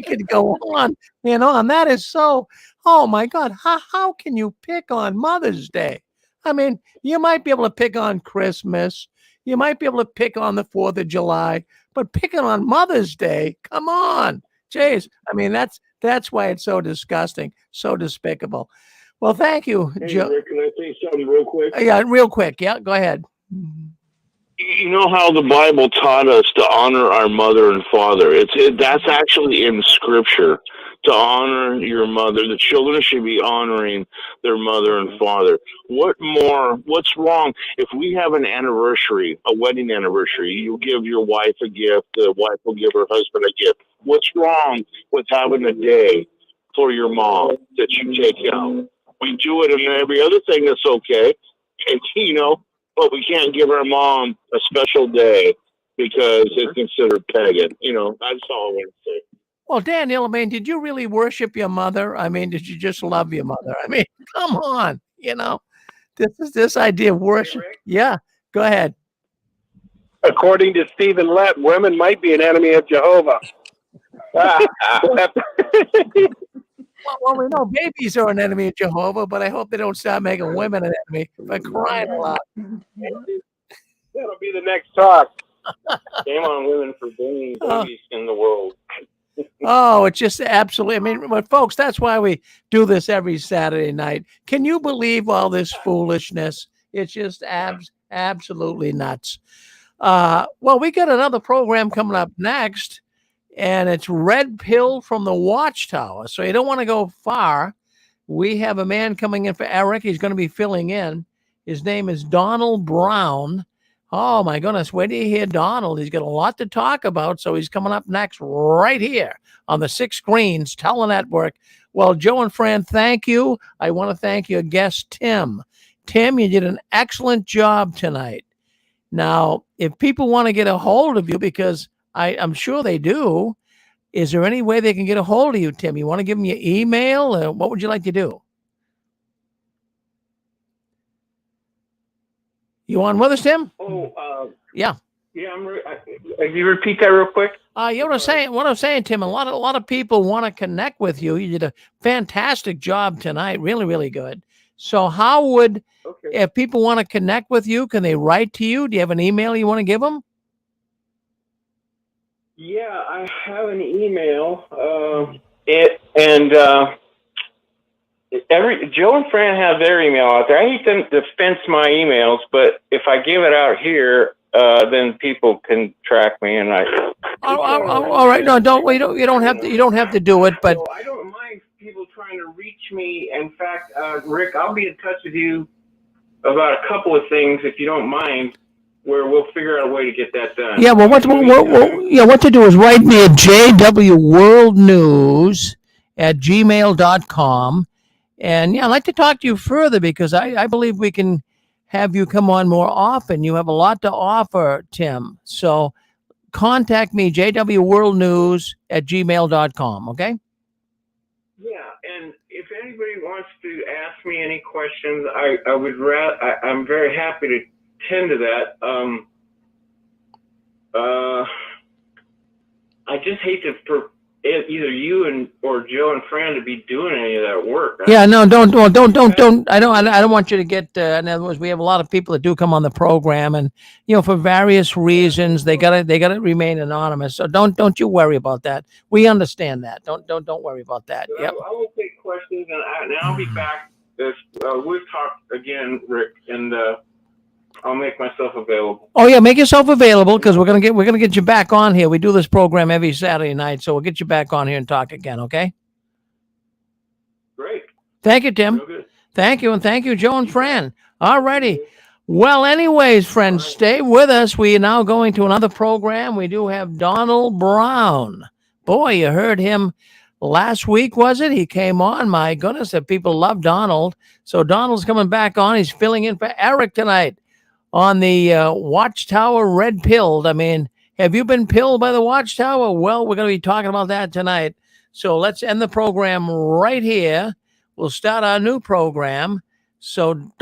could go on, and that is so. Oh my God, how can you pick on Mother's Day? I mean, you might be able to pick on Christmas, you might be able to pick on the 4th of July, but picking on Mother's Day, come on, jeez. I mean, that's why it's so disgusting, so despicable. Well, thank you, Hey, Joe. Rick, can I say something real quick? Yeah, real quick. Yeah, go ahead. You know how the Bible taught us to honor our mother and father. That's actually in Scripture, to honor your mother. The children should be honoring their mother and father. What's wrong if we have an anniversary, a wedding anniversary? You give your wife a gift, the wife will give her husband a gift. What's wrong with having a day for your mom that you take out? We do it, and every other thing that's okay. And, but we can't give our mom a special day because it's considered pagan. That's all I want to say. Well, Daniel, I mean, did you really worship your mother? I mean, did you just love your mother? I mean, come on, this idea of worship. Yeah, go ahead. According to Stephen Lett, women might be an enemy of Jehovah. Well, we know babies are an enemy of Jehovah, but I hope they don't start making women an enemy for crying out loud. That'll be the next talk. Shame on women for bringing babies in the world. Oh, it's just absolutely. I mean, but folks, that's why we do this every Saturday night. Can you believe all this foolishness? It's just absolutely nuts. Well, we got another program coming up next, and it's Red Pill from the Watchtower. So you don't want to go far. We have a man coming in for Eric. He's going to be filling in. His name is Donald Brown. Oh, my goodness. Wait till you hear Donald. He's got a lot to talk about. So he's coming up next right here on the 6 Screens Telenetwork. Well, Joe and Fran, thank you. I want to thank your guest, Tim. Tim, you did an excellent job tonight. Now, if people want to get a hold of you, because I'm sure they do, is there any way they can get a hold of you, Tim? You want to give them your email? Or what would you like to do? You on with us, Tim? Yeah. Yeah, can you repeat that real quick? What I'm saying, Tim, a lot of people want to connect with you. You did a fantastic job tonight. Really, really good. So how would, if people want to connect with you, can they write to you? Do you have an email you want to give them? Yeah, I have an email. Joe and Fran have their email out there. I hate them to fence my emails, but if I give it out here, then people can track me. And all right. No, you don't have to do it. But so I don't mind people trying to reach me. In fact, Rick, I'll be in touch with you about a couple of things if you don't mind, where we'll figure out a way to get that done. Yeah. Well, what to do is write me at jwworldnews@gmail.com. And yeah, I'd like to talk to you further because I believe we can have you come on more often. You have a lot to offer, Tim. So contact me, jwworldnews@gmail.com. Okay. Yeah, and if anybody wants to ask me any questions, I would I'm very happy to tend to that. I just hate either you or Joe and Fran to be doing any of that work. Yeah, no, don't. I don't want you to get. In other words, we have a lot of people that do come on the program, and for various reasons, they gotta remain anonymous. So don't you worry about that. We understand that. Don't worry about that. But Yep. I will take questions, and I'll be back. We've talked again, Rick, and I'll make myself available. Oh yeah, make yourself available because we're gonna get you back on here. We do this program every Saturday night, so we'll get you back on here and talk again. Okay. Great. Thank you, Tim. Real good. Thank you, and thank you, Joe and Fran. All righty. Well, anyways, friends, stay with us. We are now going to another program. We do have Donald Brown. Boy, you heard him last week, was it? He came on. My goodness, that people love Donald. So Donald's coming back on. He's filling in for Eric tonight on the Watchtower Red Pilled. I mean, have you been pilled by the Watchtower? Well, we're going to be talking about that tonight. So let's end the program right here. We'll start our new program. So don't